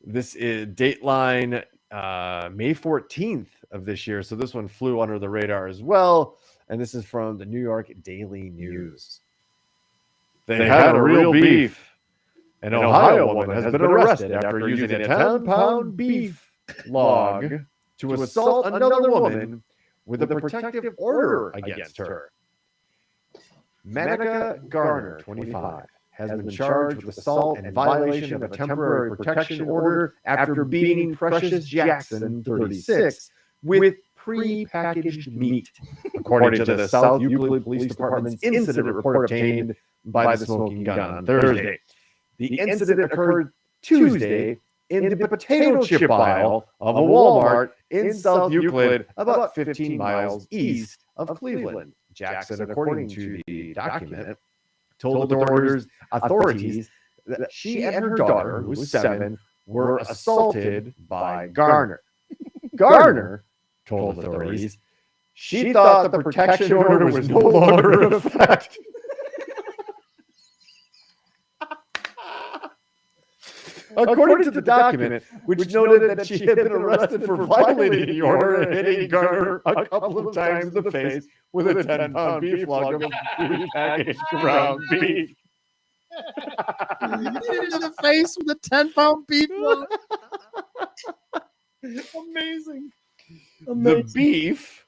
This is Dateline May 14th of this year. So this one flew under the radar as well. And this is from the New York Daily News. They had a real beef. An Ohio woman has been arrested after using a 10-pound beef log to assault another woman with a protective order against her. Manica Garner, 25, has been charged with assault and violation of a temporary protection order after beating Precious Jackson, 36, with pre-packaged meat, according to the South Euclid Police Department's incident report obtained by the Smoking Gun on Thursday. The incident occurred Tuesday in the potato chip aisle of a Walmart in South Euclid, about 15 miles east of Cleveland. Jackson, according to the document, told authorities that she and her daughter, who was 7, were assaulted by Garner. Garner told authorities she thought the protection order was no longer in effect. According to the document, which noted that she had been arrested for violating the order and hitting Garner a couple of times in the face with a 10-pound beef log of prepackaged ground beef. You hit it in the face with a 10-pound beef log. Amazing. The beef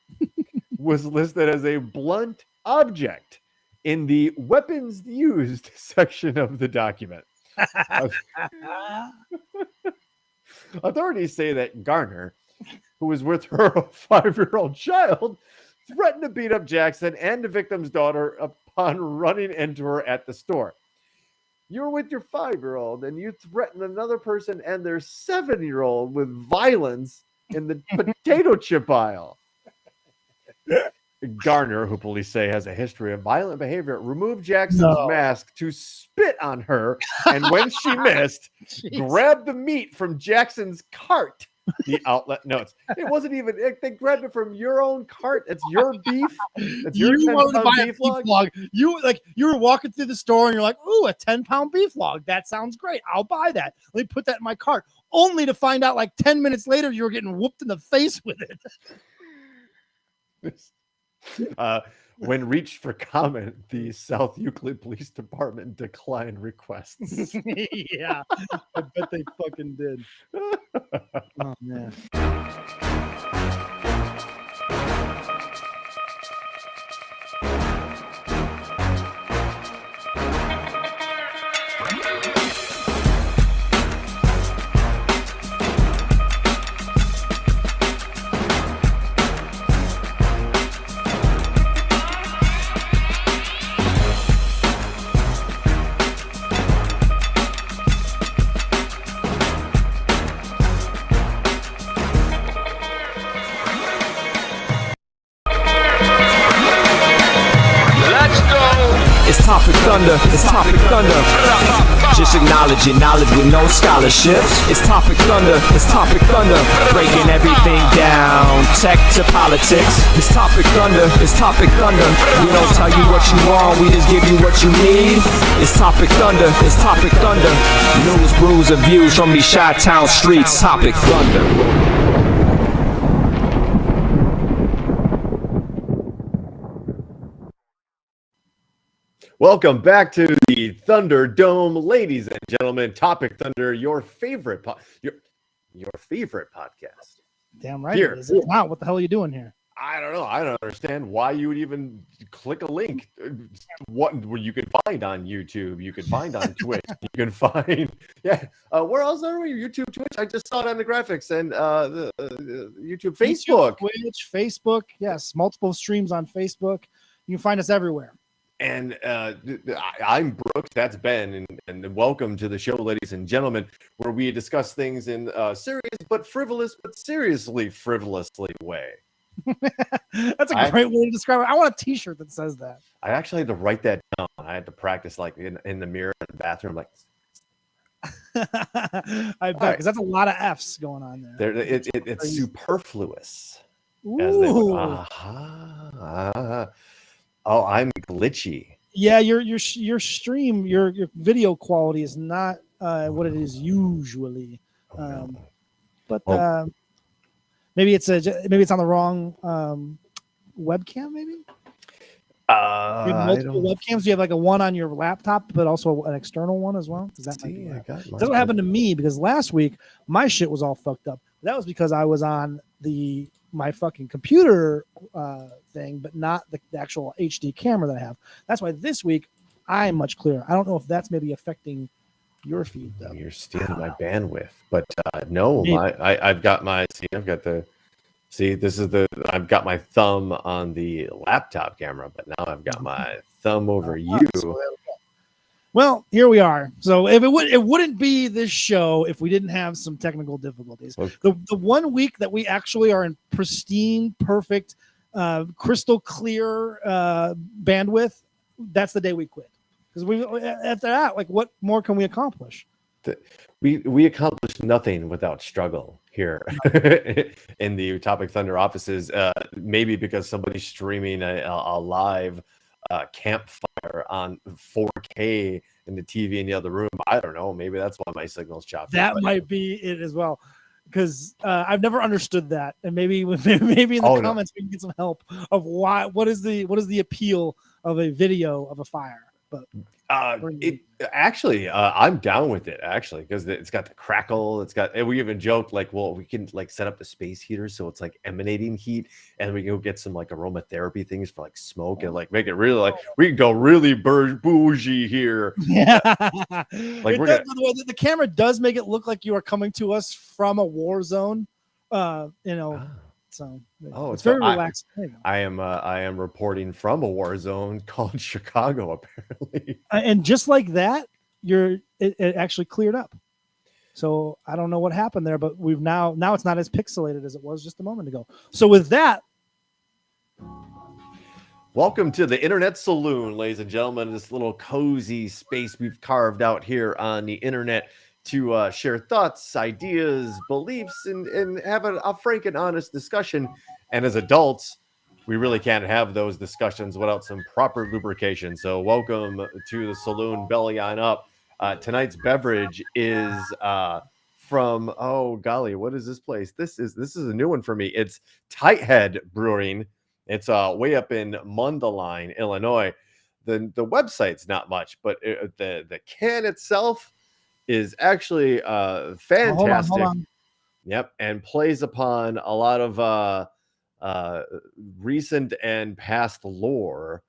was listed as a blunt object in the weapons used section of the document. Authorities say that Garner, who was with her 5-year-old child, threatened to beat up Jackson and the victim's daughter upon running into her at the store. You're with your 5-year-old and you threaten another person and their 7-year-old with violence in the potato chip aisle. Garner, who police say has a history of violent behavior, removed Jackson's mask to spit on her, and when she missed, grabbed the meat from Jackson's cart. The outlet notes. It wasn't even, they grabbed it from your own cart. It's your beef. It's your 10-pound beef log. You were walking through the store and you're like, ooh, a 10-pound beef log. That sounds great. I'll buy that. Let me put that in my cart. Only to find out like 10 minutes later, you were getting whooped in the face with it. When reached for comment, the South Euclid Police Department declined requests. Yeah, I bet they fucking did. Oh, man. Topic Thunder, it's Topic Thunder. Just acknowledging knowledge with no scholarships. It's Topic Thunder, it's Topic Thunder. Breaking everything down, tech to politics. It's Topic Thunder, it's Topic Thunder. We don't tell you what you want, we just give you what you need. It's Topic Thunder, it's Topic Thunder. News, brews, and views from these Chi-Town streets. Topic Thunder. Welcome back to the Thunderdome, ladies and gentlemen. Topic Thunder, your favorite your favorite podcast. Damn right. Here. It is. Wow, what the hell are you doing here? I don't know. I don't understand why you would even click a link. What you can find on YouTube, you can find on Twitch, you can find where else are we? YouTube, Twitch. I just saw it on the graphics and YouTube, Facebook, Twitch, Facebook. Yes, multiple streams on Facebook. You can find us everywhere. And I'm Brooks, that's Ben, and welcome to the show, ladies and gentlemen, where we discuss things in serious but frivolous, but seriously frivolously way. That's a great way to describe it. I want a t-shirt that says that. I actually had to write that down. I had to practice like in the mirror in the bathroom, like. I bet, because that's a lot of F's going on there. It's superfluous. Ooh. As they would, oh, I'm glitchy. Yeah, your stream, your video quality is not what it is usually. But Well- maybe it's on the wrong webcam. Maybe you have I multiple don't webcams. You have like a one on your laptop, but also an external one as well. Does that might be see. what I happened? got That's what happened to me because last week my shit was all fucked up. That was because I was on my fucking computer thing, but not the actual HD camera that I have. That's why this week I'm much clearer. I don't know if that's maybe affecting your feed though. You're stealing my bandwidth, but no, Maybe. I've got my I've got my thumb on the laptop camera, but now I've got my thumb over you. So there we go. Well, here we are. So if it wouldn't be this show if we didn't have some technical difficulties. Okay. The 1 week that we actually are in pristine, perfect, crystal clear bandwidth, that's the day we quit. Because we after that, like, what more can we accomplish? We accomplished nothing without struggle here in the Utopic Thunder offices. Maybe because somebody's streaming a live campfire on 4K in the TV in the other room. I don't know. Maybe that's why my signal's choppy. That might be it as well. Because I've never understood that, and maybe in the comments we can get some help of why. What is the appeal of a video of a fire? But I'm down with it actually because it's got the crackle. And we even joked like, well, we can like set up the space heater so it's like emanating heat, and we can go get some like aromatherapy things for like smoke and like make it really like we can go really bougie here. Yeah, Like the camera does make it look like you are coming to us from a war zone. So it's very relaxing. I am reporting from a war zone called Chicago, apparently. And just like that, it actually cleared up. So I don't know what happened there, but we've now it's not as pixelated as it was just a moment ago. So with that, welcome to the Internet Saloon, ladies and gentlemen. This little cozy space we've carved out here on the internet to share thoughts, ideas, beliefs, and have a frank and honest discussion. And as adults, we really can't have those discussions without some proper lubrication. So welcome to the saloon, belly on up. Tonight's beverage is from, oh golly, what is this place? This is a new one for me. It's Tight Head Brewing. It's way up in Mundelein, Illinois. The website's not much, but the can itself is actually fantastic. Hold on. Yep, and plays upon a lot of recent and past lore.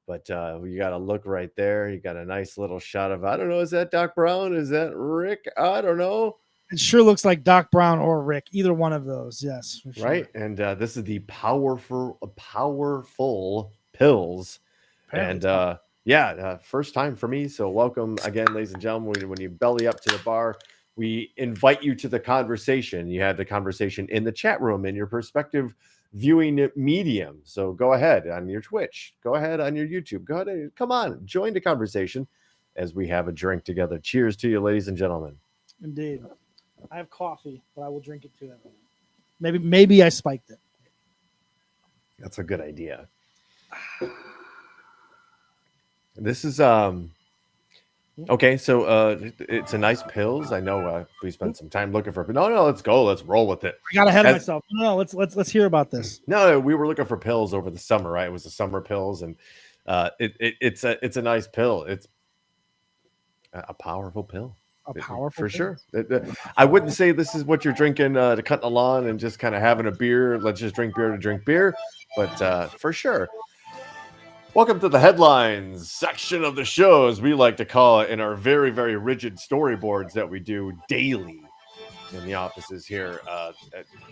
But you got to look right there. You got a nice little shot of, I don't know, is that Doc Brown? Is that Rick? I don't know. It sure looks like Doc Brown or Rick, either one of those. Yes, for sure. Right. And this is the powerful pills. Apparently And first time for me. So welcome again, ladies and gentlemen. When you belly up to the bar, we invite you to the conversation. You have the conversation in the chat room in your perspective viewing medium. So go ahead on your Twitch. Go ahead on your YouTube. Go ahead and come on, join the conversation as we have a drink together. Cheers to you, ladies and gentlemen. Indeed. I have coffee, but I will drink it too. Maybe I spiked it. That's a good idea. This is okay. So it's a nice pills. I know we spent some time looking for. No, let's go. Let's roll with it. I got ahead of myself. No, let's hear about this. No, we were looking for pills over the summer, right? It was the summer pills, and it's a nice pill. It's a powerful pill. For sure. I wouldn't say this is what you're drinking to cut the lawn and just kind of having a beer. Let's just drink beer to drink beer, but for sure. Welcome to the headlines section of the show, as we like to call it in our very, very rigid storyboards that we do daily in the offices here. I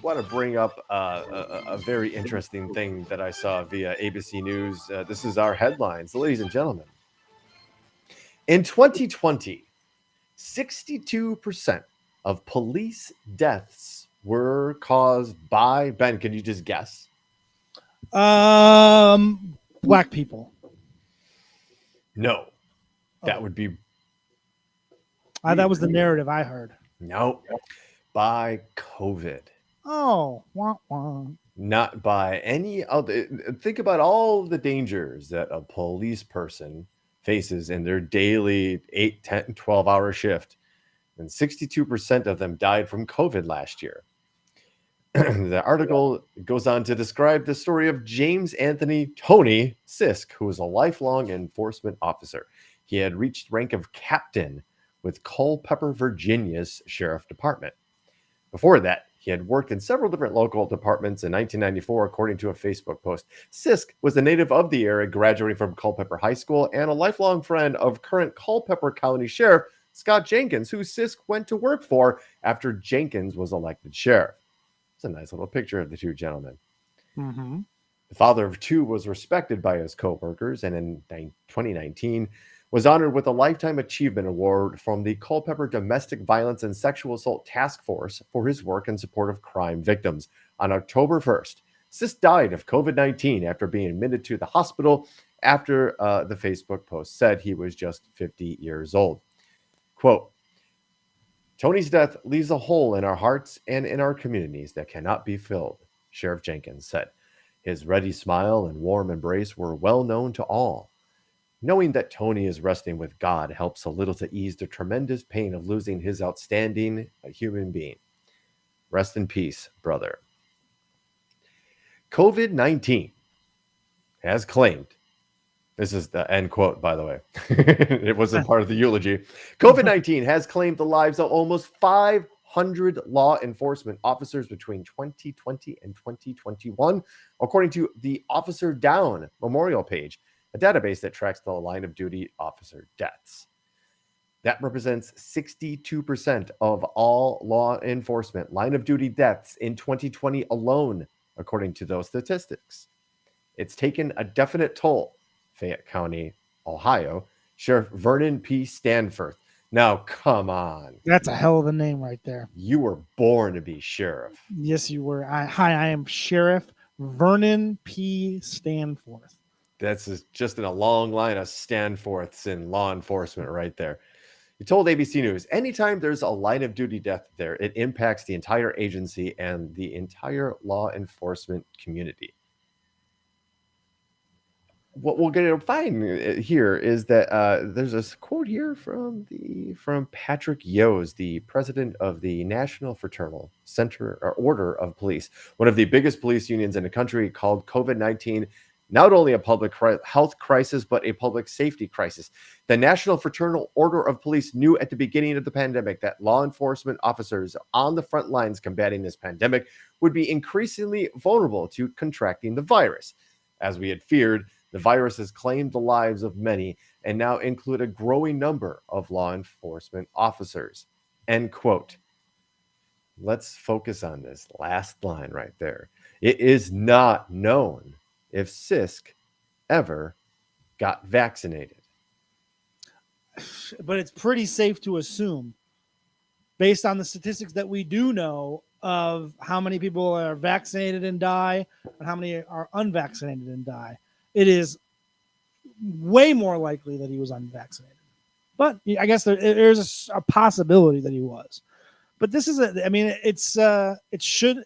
want to bring up a very interesting thing that I saw via ABC News. This is our headlines, ladies and gentlemen. In 2020, 62% of police deaths were caused by, Ben, can you just guess? Black people. No, that would be. That was the narrative I heard. No, by COVID. Oh, wah, wah. Not by any other. Think about all the dangers that a police person faces in their daily 8, 10, 12-hour shift. and 62% of them died from COVID last year. The article goes on to describe the story of James Anthony Tony Sisk, who was a lifelong enforcement officer. He had reached rank of captain with Culpeper, Virginia's sheriff department. Before that, he had worked in several different local departments in 1994, according to a Facebook post. Sisk was a native of the area, graduating from Culpeper High School, and a lifelong friend of current Culpeper County Sheriff Scott Jenkins, who Sisk went to work for after Jenkins was elected sheriff. It's a nice little picture of the two gentlemen. Mm-hmm. The father of two was respected by his co-workers, and in 2019 was honored with a Lifetime Achievement Award from the Culpeper Domestic Violence and Sexual Assault Task Force for his work in support of crime victims. On October 1st, Sisk died of COVID-19 after being admitted to the hospital after the Facebook post said he was just 50 years old. Quote, Tony's death leaves a hole in our hearts and in our communities that cannot be filled, Sheriff Jenkins said. His ready smile and warm embrace were well known to all. Knowing that Tony is resting with God helps a little to ease the tremendous pain of losing his outstanding human being. Rest in peace, brother. COVID-19 has claimed, this is the end quote, by the way. It wasn't part of the eulogy. COVID-19 has claimed the lives of almost 500 law enforcement officers between 2020 and 2021, according to the Officer Down Memorial page, a database that tracks the line of duty officer deaths. That represents 62% of all law enforcement line of duty deaths in 2020 alone, according to those statistics. It's taken a definite toll. Fayette County, Ohio, Sheriff Vernon P. Stanforth. Now, come on. That's a hell of a name right there. You were born to be sheriff. Yes, you were. I am Sheriff Vernon P. Stanforth. That's just in a long line of Stanforths in law enforcement right there. He told ABC News, anytime there's a line of duty death there, it impacts the entire agency and the entire law enforcement community. What we're going to find here is that there's this quote here from Patrick Yose, the president of the National Fraternal Center or Order of Police, one of the biggest police unions in the country, called COVID-19 not only a public health crisis, but a public safety crisis. The National Fraternal Order of Police knew at the beginning of the pandemic that law enforcement officers on the front lines combating this pandemic would be increasingly vulnerable to contracting the virus. As we had feared, the virus has claimed the lives of many and now include a growing number of law enforcement officers. End quote. Let's focus on this last line right there. It is not known if Sisk ever got vaccinated. But it's pretty safe to assume, based on the statistics that we do know of how many people are vaccinated and die and how many are unvaccinated and die, it is way more likely that he was unvaccinated. But I guess there's a possibility that he was. But this is it's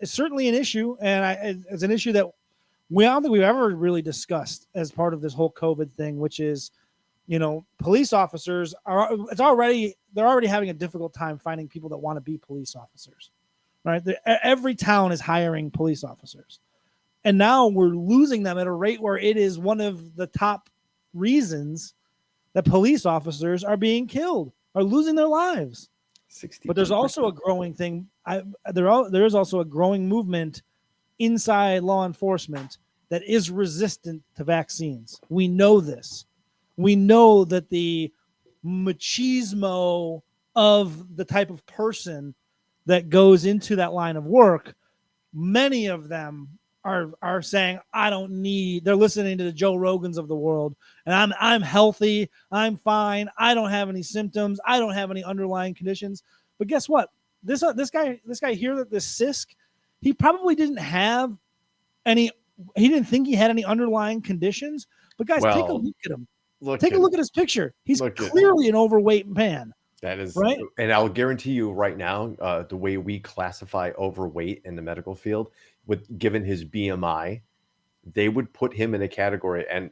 certainly an issue, and it's an issue that I don't think we've ever really discussed as part of this whole COVID thing, which is, police officers they're already having a difficult time finding people that want to be police officers, right? Every town is hiring police officers, and now we're losing them at a rate where it is one of the top reasons that police officers are being killed, are losing their lives. 62%. But there's also a growing thing. There is also a growing movement inside law enforcement that is resistant to vaccines. We know this. We know that the machismo of the type of person that goes into that line of work, many of them are saying, I don't need, they're listening to the Joe Rogans of the world, and I'm healthy, I'm fine, I don't have any symptoms, I don't have any underlying conditions. But guess what? This guy here, this Sisk, he probably didn't have any, he didn't think he had any underlying conditions. But guys, take a look at him. Take a look at his picture. He's clearly an overweight man. That is right. And I'll guarantee you right now, the way we classify overweight in the medical field, given his BMI, they would put him in a category, and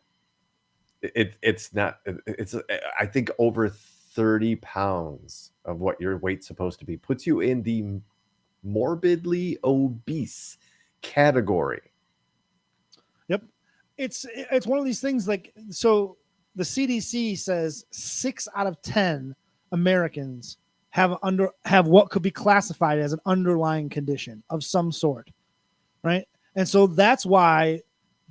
it's I think over 30 pounds of what your weight's supposed to be. Puts you in the morbidly obese category. Yep. It's one of these things like, so the CDC says 6 out of 10 Americans have what could be classified as an underlying condition of some sort, right? And so that's why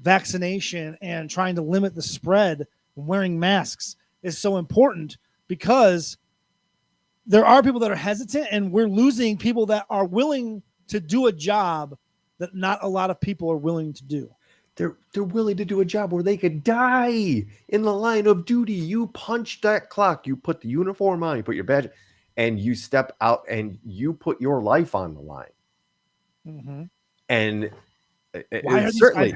vaccination and trying to limit the spread, wearing masks is so important, because there are people that are hesitant, and we're losing people that are willing to do a job that not a lot of people are willing to do. They're willing to do a job where they could die in the line of duty. You punch that clock, you put the uniform on, you put your badge, and you step out and you put your life on the line. Mm-hmm. And Why are certainly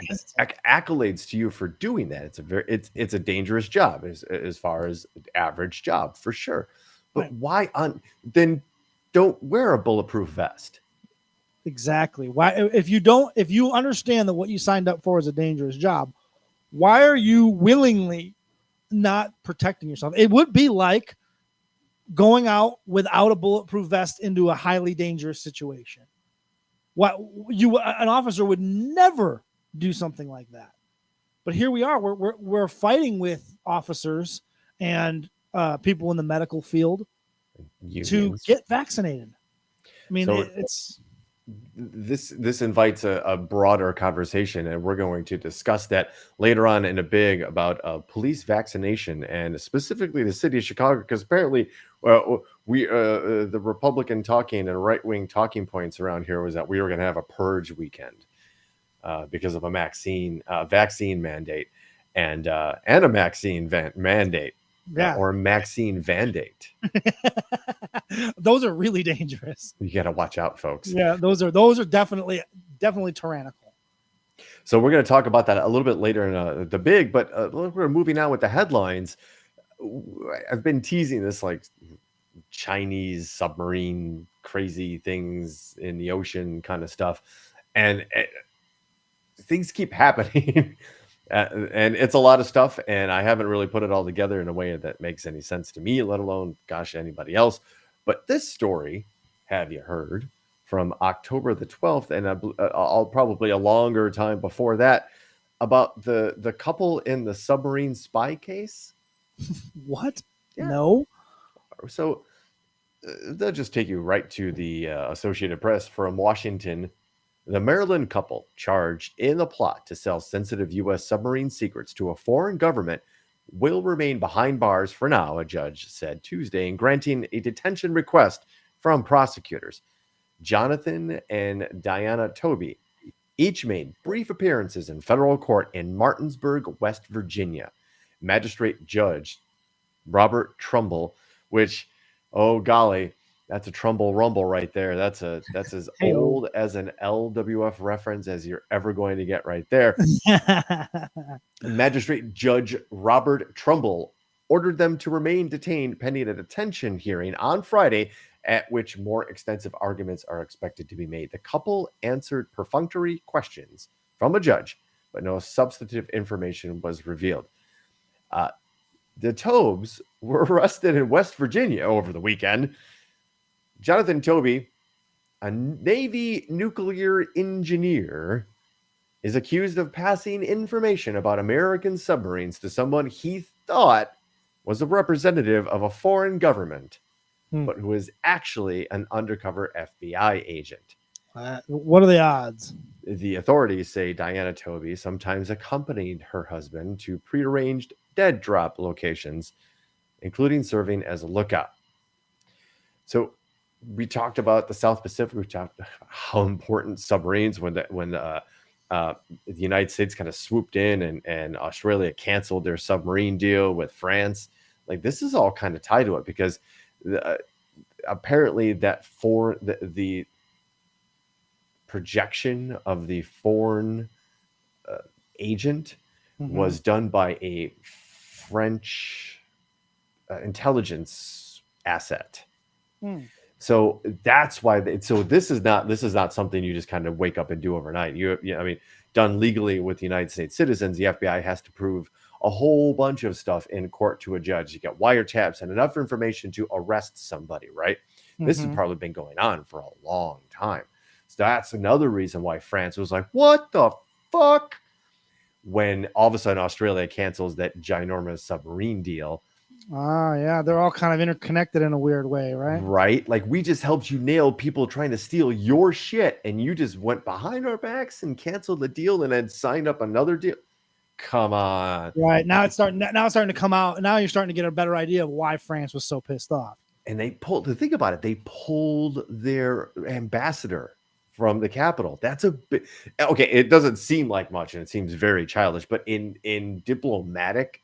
accolades to you for doing that. It's a dangerous job as far as average job for sure. But why then don't wear a bulletproof vest? Exactly. Why, if you understand that what you signed up for is a dangerous job, why are you willingly not protecting yourself? It would be like going out without a bulletproof vest into a highly dangerous situation. An officer would never do something like that. But here we are. We're fighting with officers and people in the medical field to get vaccinated. I mean, so it's this invites a broader conversation, and we're going to discuss that later on in a big about police vaccination, and specifically the city of Chicago, because apparently the Republican talking and right-wing talking points around here was that we were going to have a purge weekend because of a vaccine mandate and a vaccine mandate. Yeah. Or Maxine Vandate. Those are really dangerous. You got to watch out, folks. Yeah, those are definitely tyrannical. So we're going to talk about that a little bit later in the big, but we're moving on with the headlines. I've been teasing this like Chinese submarine crazy things in the ocean kind of stuff, and things keep happening. And it's a lot of stuff, and I haven't really put it all together in a way that makes any sense to me, let alone, anybody else. But this story, have you heard, from October the 12th, and I'll probably a longer time before that, about the couple in the submarine spy case? What? Yeah. No. So they'll just take you right to the Associated Press from Washington. The Maryland couple charged in the plot to sell sensitive U.S. submarine secrets to a foreign government will remain behind bars for now, a judge said Tuesday, in granting a detention request from prosecutors. Jonathan and Diana Toby each made brief appearances in federal court in Martinsburg, West Virginia. Magistrate Judge Robert Trumbull, which, oh golly, that's a Trumbull Rumble right there. That's as old as an LWF reference as you're ever going to get right there. Magistrate Judge Robert Trumbull ordered them to remain detained pending a detention hearing on Friday, at which more extensive arguments are expected to be made. The couple answered perfunctory questions from a judge, but no substantive information was revealed. The Tobes were arrested in West Virginia over the weekend. Jonathan Toby, a Navy nuclear engineer, is accused of passing information about American submarines to someone he thought was a representative of a foreign government, but who is actually an undercover FBI agent. What are the odds? The authorities say Diana Toby sometimes accompanied her husband to prearranged dead drop locations, including serving as a lookout. So we talked about the South Pacific. We talked about how important submarines when the United States kind of swooped in and Australia canceled their submarine deal with France. Like, this is all kind of tied to it, because apparently that the projection of the foreign agent was done by a French intelligence asset. So that's why. So this is not something you just kind of wake up and do overnight. I mean, done legally with the United States citizens, the FBI has to prove a whole bunch of stuff in court to a judge. You get wiretaps and enough information to arrest somebody, right? This has probably been going on for a long time. So that's another reason why France was like, what the fuck? When all of a sudden Australia cancels that ginormous submarine deal. Yeah, they're all kind of interconnected in a weird way, right? Right? Like, we just helped you nail people trying to steal your shit, and you just went behind our backs and canceled the deal and then signed up another deal. Come on. Right. Now it's starting to come out. Now you're starting to get a better idea of why France was so pissed off. And they pulled, to think about it, they pulled their ambassador from the capital. That's a bit, okay, it doesn't seem like much and it seems very childish, but in diplomatic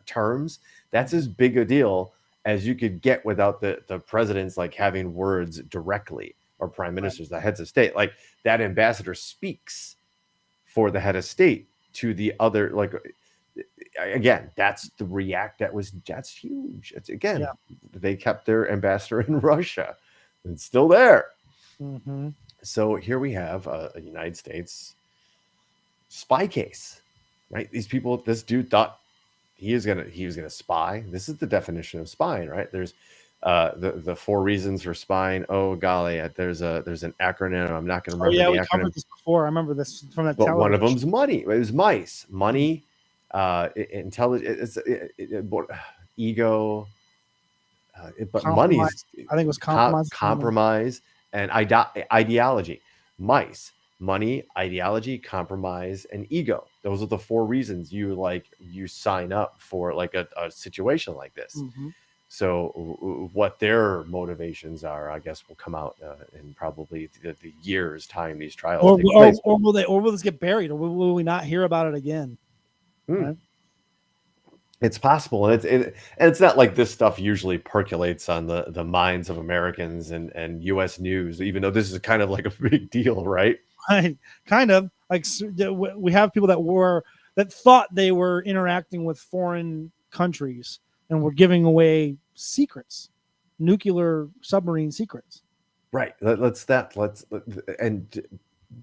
terms, that's as big a deal as you could get without the presidents like having words directly, or prime ministers, the heads of state. Like, that ambassador speaks for the head of state to the other, like, again, that's huge. It's, again, they kept their ambassador in Russia. It's still there. So here we have a United States spy case, right? These people, this dude thought he was gonna spy. This is the definition of spying, right? There's the 4 reasons for spying. Oh golly, there's an acronym. I'm not gonna remember. We covered this before. I remember this from that. But one of them's money. It was money, intelligence, ego. But money, I think it was compromise and ideology. Money, ideology, compromise, and ego. Those are the 4 reasons you sign up for like a situation like this. So what their motivations are, I guess, will come out in probably the years' time these trials take place. Or will this get buried, or will we not hear about it again? Right? It's possible, and it's not like this stuff usually percolates on the minds of Americans and U.S. news, even though this is kind of like a big deal, right? Right, kind of like we have people that thought they were interacting with foreign countries and were giving away secrets, nuclear submarine secrets. Right. Let's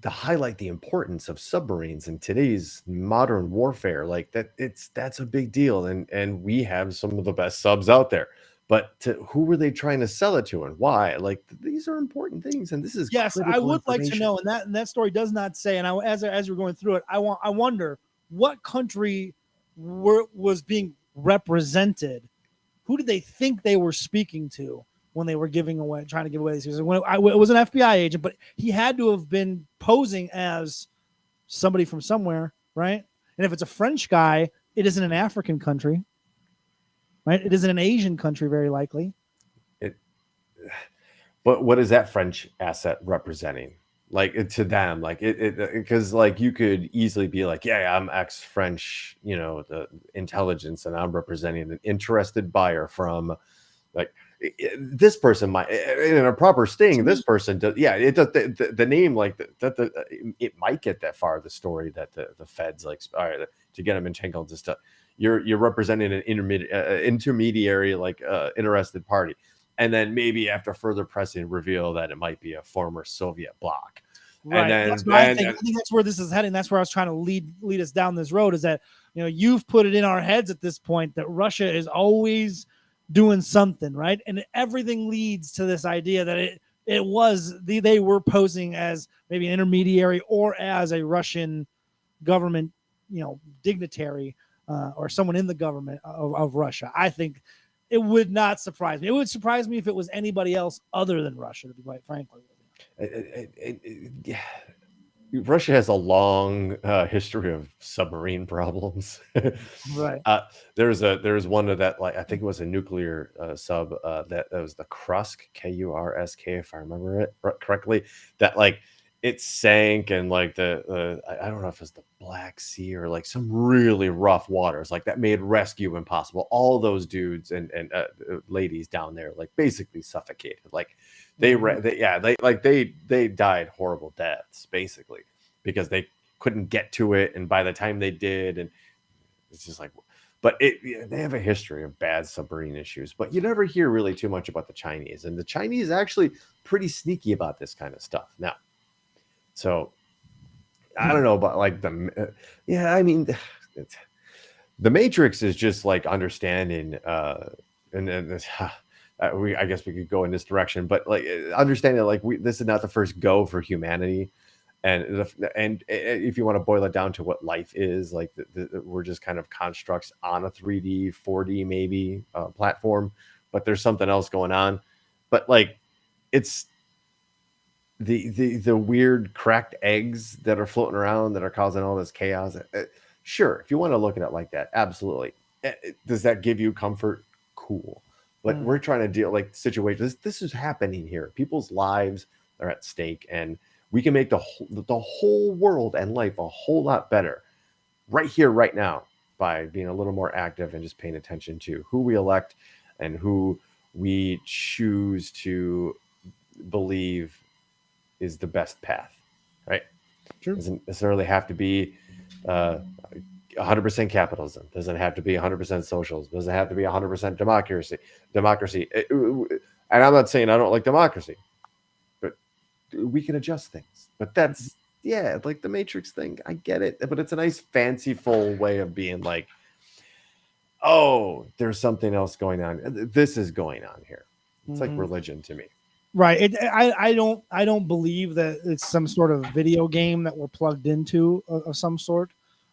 to highlight the importance of submarines in today's modern warfare, like that's a big deal, and we have some of the best subs out there. But who were they trying to sell it to, and why? Like, these are important things, and this is I would like to know, and that story does not say. And as we're going through it, I wonder what country was being represented. Who did they think they were speaking to when they were trying to give away these? It was an FBI agent, but he had to have been posing as somebody from somewhere, right? And if it's a French guy, it isn't an African country, right? It isn't an Asian country, very likely. But what is that French asset representing? Like, to them, like because like you could easily be like, yeah, I'm ex-French, the intelligence, and I'm representing an interested buyer from, like, this person might, in a proper sting, this person does. Yeah, it does. The name, like that, it might get that far. The story that the feds to get them entangled and stuff. You're representing an intermediary, like interested party, and then maybe after further pressing, reveal that it might be a former Soviet bloc. Right. And then, that's what I think that's where this is heading. That's where I was trying to lead us down this road. Is that you've put it in our heads at this point that Russia is always doing something, right? And everything leads to this idea that they were posing as maybe an intermediary or as a Russian government, dignitary or someone in the government of Russia. I think it would not surprise me. It would surprise me if it was anybody else other than Russia, to be quite frankly. Russia has a long history of submarine problems. Right. There's one of that, like, I think it was a nuclear sub that was the Kursk, Kursk, if I remember it correctly, that like it sank, and like I don't know if it's the Black Sea or like some really rough waters, like that made rescue impossible. All those dudes and ladies down there like basically suffocated. Like they died horrible deaths basically because they couldn't get to it, and by the time they did, and it's just like, but they have a history of bad submarine issues. But you never hear really too much about the Chinese, and the Chinese are actually pretty sneaky about this kind of stuff now. So I don't know about like I mean, The Matrix is just like understanding, and this, I guess we could go in this direction, but like understanding like this is not the first go for humanity, and if you want to boil it down to what life is, like we're just kind of constructs on a 3D, 4D maybe platform, but there's something else going on, but like it's the weird cracked eggs that are floating around that are causing all this chaos. Sure, if you want to look at it like that, absolutely. Does that give you comfort? Cool. But we're trying to deal like situations. This is happening here. People's lives are at stake, and we can make the whole world and life a whole lot better right here, right now, by being a little more active and just paying attention to who we elect and who we choose to believe is the best path, right? Sure. Doesn't necessarily have to be 100% capitalism. Doesn't have to be 100% socialism. Doesn't have to be 100% democracy. And I'm not saying I don't like democracy, but we can adjust things. But that's, yeah, like the Matrix thing. I get it, but it's a nice fanciful way of being like, oh, there's something else going on. This is going on here. It's like religion to me. Right. I don't believe that it's some sort of video game that we're plugged into of some sort.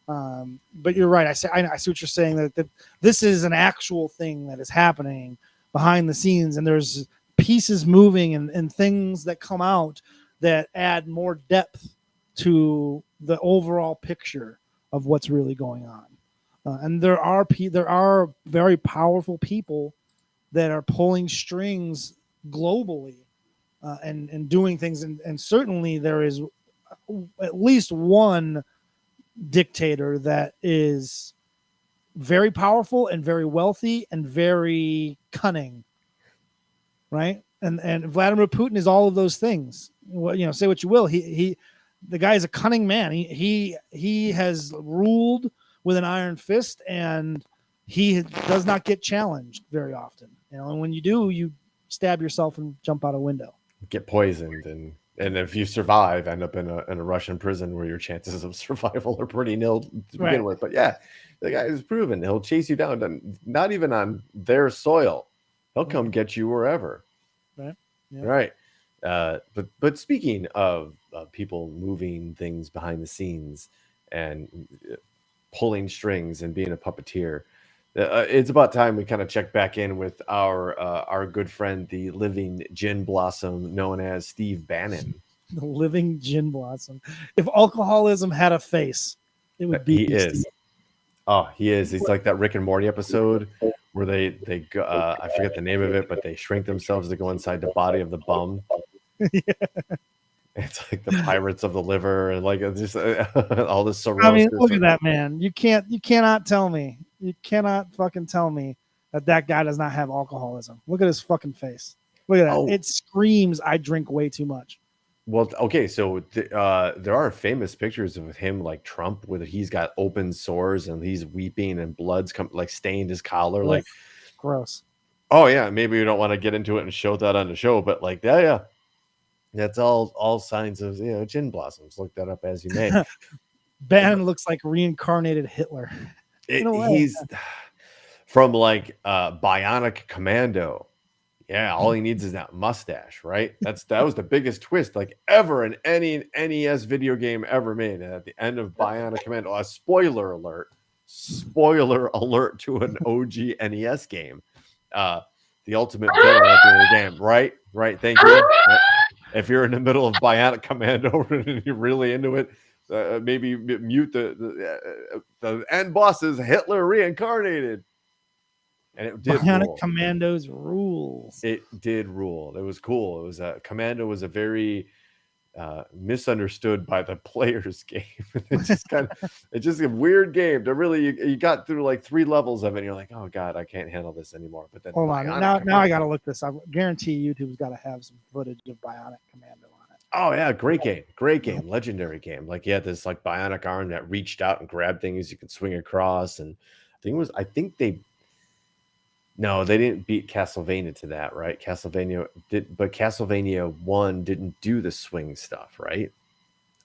But you're right. I see what you're saying, that this is an actual thing that is happening behind the scenes, and there's pieces moving and things that come out that add more depth to the overall picture of what's really going on. And there are very powerful people that are pulling strings globally and doing things. And certainly there is at least one dictator that is very powerful and very wealthy and very cunning, right? And Vladimir Putin is all of those things. Well, say what you will, the guy is a cunning man. He has ruled with an iron fist, and he does not get challenged very often. And when you do, you stab yourself and jump out a window, get poisoned, and if you survive, end up in a Russian prison where your chances of survival are pretty nil to begin with. But yeah, the guy is proven. He'll chase you down, not even on their soil. He'll come get you wherever. Right. Yeah. Right. But speaking of people moving things behind the scenes and pulling strings and being a puppeteer, it's about time we kind of check back in with our good friend, the living gin blossom known as Steve Bannon. The living gin blossom. If alcoholism had a face, it would be. He is. Oh, he is. He's like that Rick and Morty episode where they go, I forget the name of it, but they shrink themselves to go inside the body of the bum. Yeah. It's like the pirates of the liver and like just all this cirrhosis. I mean, look at that man. You cannot tell me. You cannot fucking tell me that guy does not have alcoholism. Look at his fucking face. Look at that. It screams, I drink way too much. Well, okay, so there are famous pictures of him like Trump, where he's got open sores and he's weeping and blood's like stained his collar. Like, gross. Oh yeah, maybe we don't want to get into it and show that on the show, but like yeah. That's all signs of gin blossoms. Look that up as you may. Bannon looks like reincarnated Hitler. He's from like Bionic Commando. Yeah, all he needs is that mustache, right? That was the biggest twist like ever in any NES video game ever made. And at the end of Bionic Commando, a spoiler alert to an OG NES game. The ultimate villain at the end of the game, right? Right. Thank you. Right. If you're in the middle of Bionic Commando and you're really into it, maybe mute the end boss is Hitler reincarnated. And it did Bionic rule. Commandos rules. It did rule. It was cool. It was Commando was a very misunderstood by the players game. It's just a weird game. To really, you got through like 3 levels of it, and you're like, oh god, I can't handle this anymore. But then hold on, now I got to look this up. Guarantee YouTube's got to have some footage of Bionic Commando on it. Oh yeah, great game, legendary game. Like you had this like bionic arm that reached out and grabbed things you could swing across, and I think they didn't beat Castlevania to that, right? Castlevania did, but Castlevania 1 didn't do the swing stuff, right?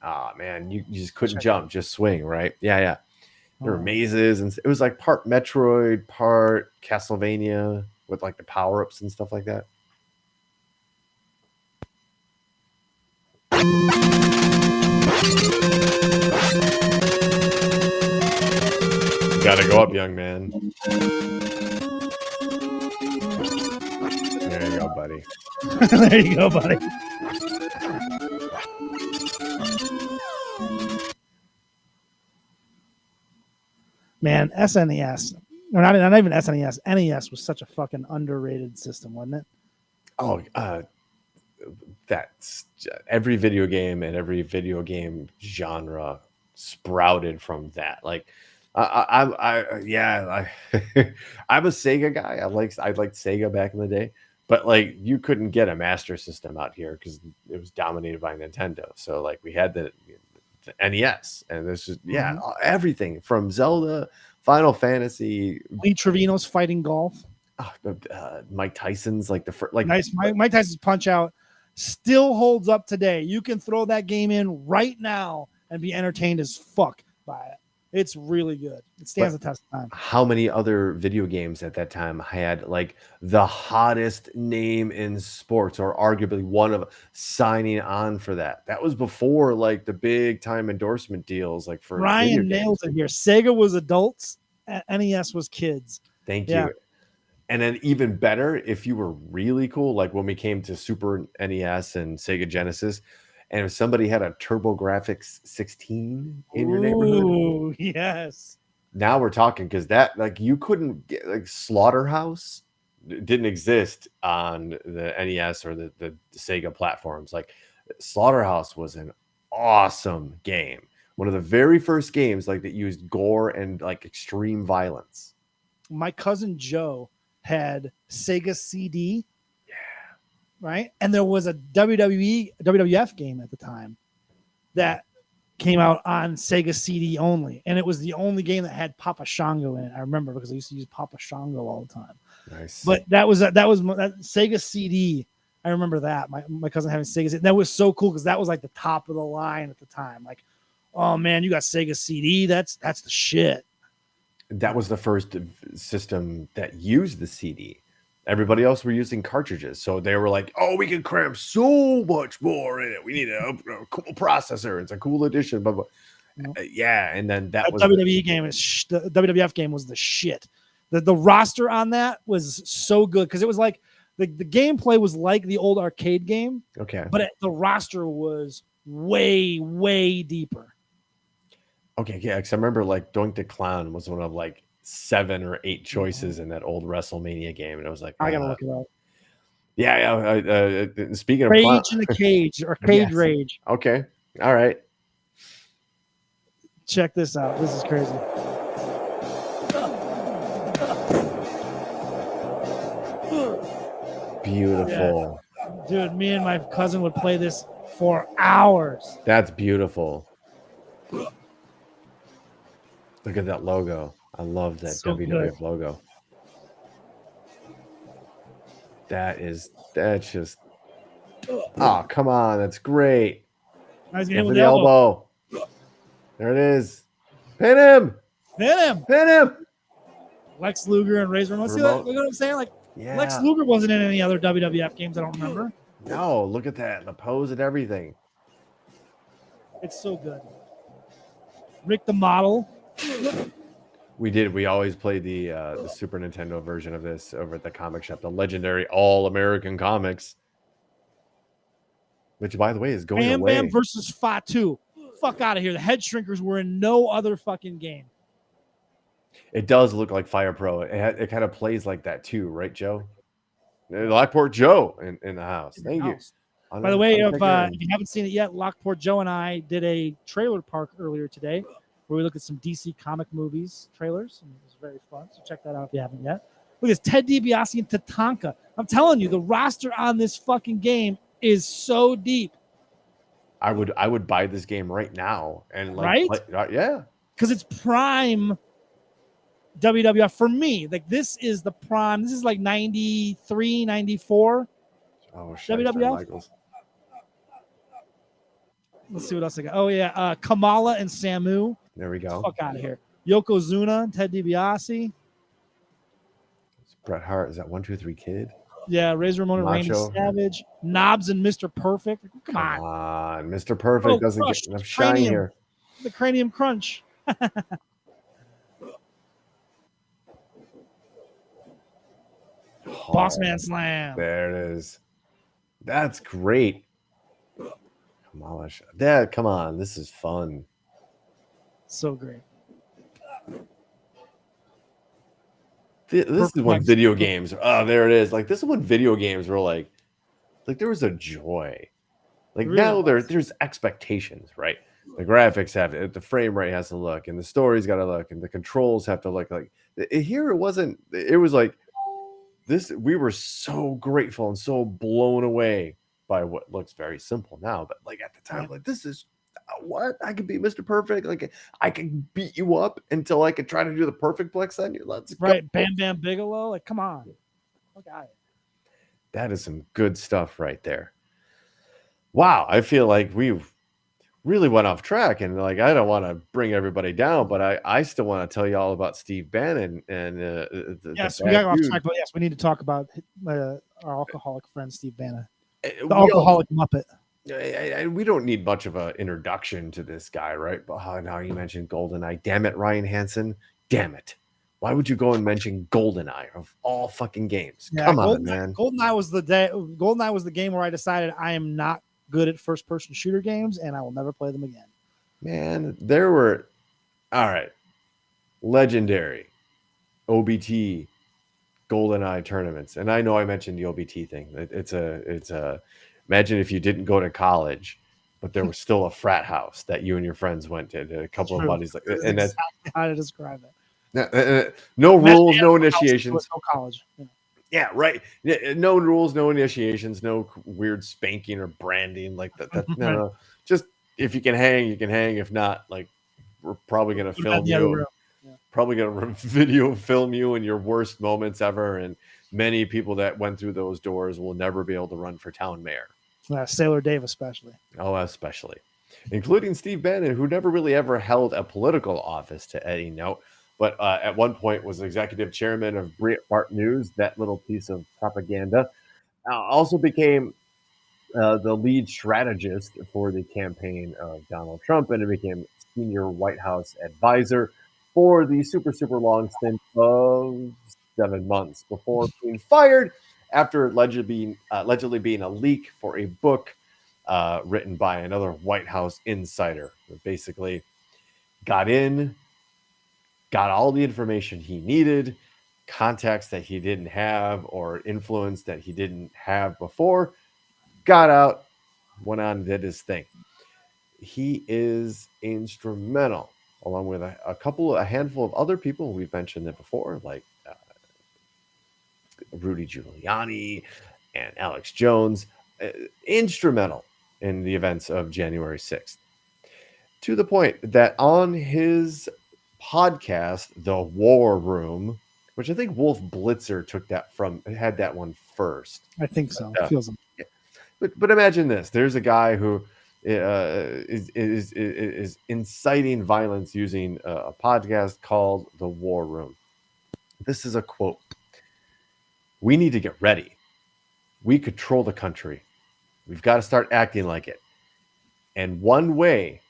Ah man, you just couldn't jump, just swing, right? Yeah. There were mazes, and it was like part Metroid, part Castlevania with like the power-ups and stuff like that. Gotta go up, young man. There you go, buddy. There you go, buddy. Man, SNES, or not even SNES, NES was such a fucking underrated system, wasn't it? Oh, that's every video game and every video game genre sprouted from that. Like, I'm a Sega guy. I liked Sega back in the day, but like you couldn't get a Master System out here because it was dominated by Nintendo. So like we had the NES, and this is everything from Zelda, Final Fantasy, Lee Trevino's Fighting Golf, Mike Tyson's like the first, like nice. Mike Tyson's Punch Out still holds up today. You can throw that game in right now and be entertained as fuck by it. It's really good. It stands the test of time. How many other video games at that time had like the hottest name in sports, or arguably one of signing on for that? That was before like the big time endorsement deals. Like for Ryan nails it here. Sega was adults, NES was kids. Thank you. And then even better, if you were really cool, like when we came to Super NES and Sega Genesis, and if somebody had a TurboGrafx 16 in your neighborhood, ooh, yes. Now we're talking, because that, like, you couldn't get, like, Slaughterhouse didn't exist on the NES or the Sega platforms. Like, Slaughterhouse was an awesome game. One of the very first games like that used gore and like extreme violence. My cousin Joe had Sega CD. Right. And there was a WWF game at the time that came out on Sega CD only. And it was the only game that had Papa Shango in it. I remember because I used to use Papa Shango all the time. Nice. But that was that Sega CD. I remember that. My cousin having Sega CD. That was so cool because that was like the top of the line at the time. Like, oh man, you got Sega CD. That's the shit. That was the first system that used the CD. Everybody else were using cartridges. So they were like, oh, we can cram so much more in it. We need a cool processor. It's a cool addition. But yeah. And then that was WWE game is the WWF game was the shit. The roster on that was so good because it was like the gameplay was like the old arcade game. Okay. But the roster was way, way deeper. Okay. Yeah. Because I remember like Doink the Clown was one of like 7 or 8 choices in that old WrestleMania game, and I was like, I gotta look it up. Yeah. Speaking Rage of Rage in the Cage or Cage yes. Rage. Okay, all right. Check this out. This is crazy. Beautiful, yeah. Dude. Me and my cousin would play this for hours. That's beautiful. Look at that logo. I love that so WWF good. Logo. That's just oh, come on. That's great. Nice game with the elbow. There it is. Pin him. Pin him. Pin him. Lex Luger and Razor Ramon. See that? Look what I'm saying? Like yeah. Lex Luger wasn't in any other WWF games. I don't remember. No, look at that. The pose and everything. It's so good. Rick the Model. We always played the Super Nintendo version of this over at the comic shop, the legendary All American Comics, which by the way is going away. Bam Bam versus Fatu. Fuck out of here. The Head Shrinkers were in no other fucking game. It does look like Fire Pro. It kind of plays like that too, right, Joe? Lockport Joe in the house. Thank you. By the way, if you haven't seen it yet, Lockport Joe and I did a trailer park earlier today, where we looked at some DC comic movies trailers, and it was very fun. So check that out if you haven't yet. Look at Ted DiBiase and Tatanka. I'm telling you, the roster on this fucking game is so deep. I would buy this game right now and right? Yeah, because it's prime WWF for me. Like this is the prime. This is like 93, 94. Oh, WWF. Michaels. Let's see what else I got. Oh yeah, Kamala and Samu. There we go. Fuck out of here. Yokozuna, Ted DiBiase. Bret Hart. Is that 1, 2, 3 Kid? Yeah, Razor Ramon, Randy Macho. Savage, Knobs, and Mr. Perfect. Come on. Mr. Perfect doesn't Crush, get enough shine Cranium. here. The Cranium Crunch. Boss Man Slam. There it is. That's great. Come on. This is fun. So great. This Perfect is when Mike's- video games. Oh, there it is. Like this is when video games were like there was a joy. Like Really now was. there's expectations, right? The graphics have to, the frame rate has to look, and the story's got to look, and the controls have to look like. Here it wasn't. It was like this. We were so grateful and so blown away by what looks very simple now, but like at the time, like this is what I could be Mr. Perfect. Like I can beat you up until I could try to do the perfect plex on you. Let's go. Right, Bam Bam Bigelow. Like, come on. Look at it. That is some good stuff right there. Wow, I feel like we've really went off track, and like I don't want to bring everybody down, but I still want to tell you all about Steve Bannon and yes, we got off track, but yes, we need to talk about our alcoholic friend Steve Bannon, the alcoholic Muppet. We don't need much of an introduction to this guy, right? But now you mentioned GoldenEye. Damn it, Ryan Hansen. Damn it. Why would you go and mention GoldenEye of all fucking games? Yeah, Come on, man. GoldenEye was the game where I decided I am not good at first-person shooter games, and I will never play them again. Man, there were legendary OBT GoldenEye tournaments, and I know I mentioned the OBT thing. It's a imagine if you didn't go to college, but there was still a frat house that you and your friends went to. A couple of buddies, like, and that's exactly how to describe it. No rules, no initiations. No college. Yeah, right. No rules, no initiations, no weird spanking or branding like that. No. Just if you can hang, you can hang. If not, like we're probably gonna film you. Probably gonna video film you in your worst moments ever. And many people that went through those doors will never be able to run for town mayor. Sailor Dave, especially. Oh, especially, including Steve Bannon, who never really ever held a political office to any note. But at one point was executive chairman of Breitbart News, that little piece of propaganda. Also became the lead strategist for the campaign of Donald Trump, and it became senior White House advisor for the super long stint of 7 months before being fired after allegedly being a leak for a book written by another White House insider. Basically got all the information he needed, contacts that he didn't have or influence that he didn't have before, got out, went on and did his thing. He is instrumental, along with a handful of other people. We've mentioned it before, like Rudy Giuliani and Alex Jones, instrumental in the events of January 6th. To the point that on his podcast, The War Room, which I think Wolf Blitzer had that one first. I think so. Feels like. But imagine this: there's a guy who is inciting violence using a podcast called The War Room. This is a quote: "We need to get ready. We control the country. We've got to start acting like it. And one way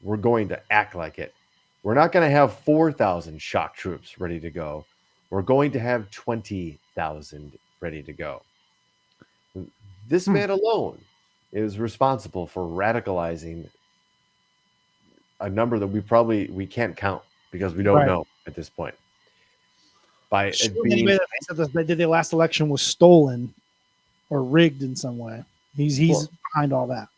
we're going to act like it, we're not going to have 4,000 shock troops ready to go. We're going to have 20,000 ready to go." This man alone is responsible for radicalizing a number that we can't count because we don't know at this point. By being, they did the last election was stolen or rigged in some way. He's behind all that.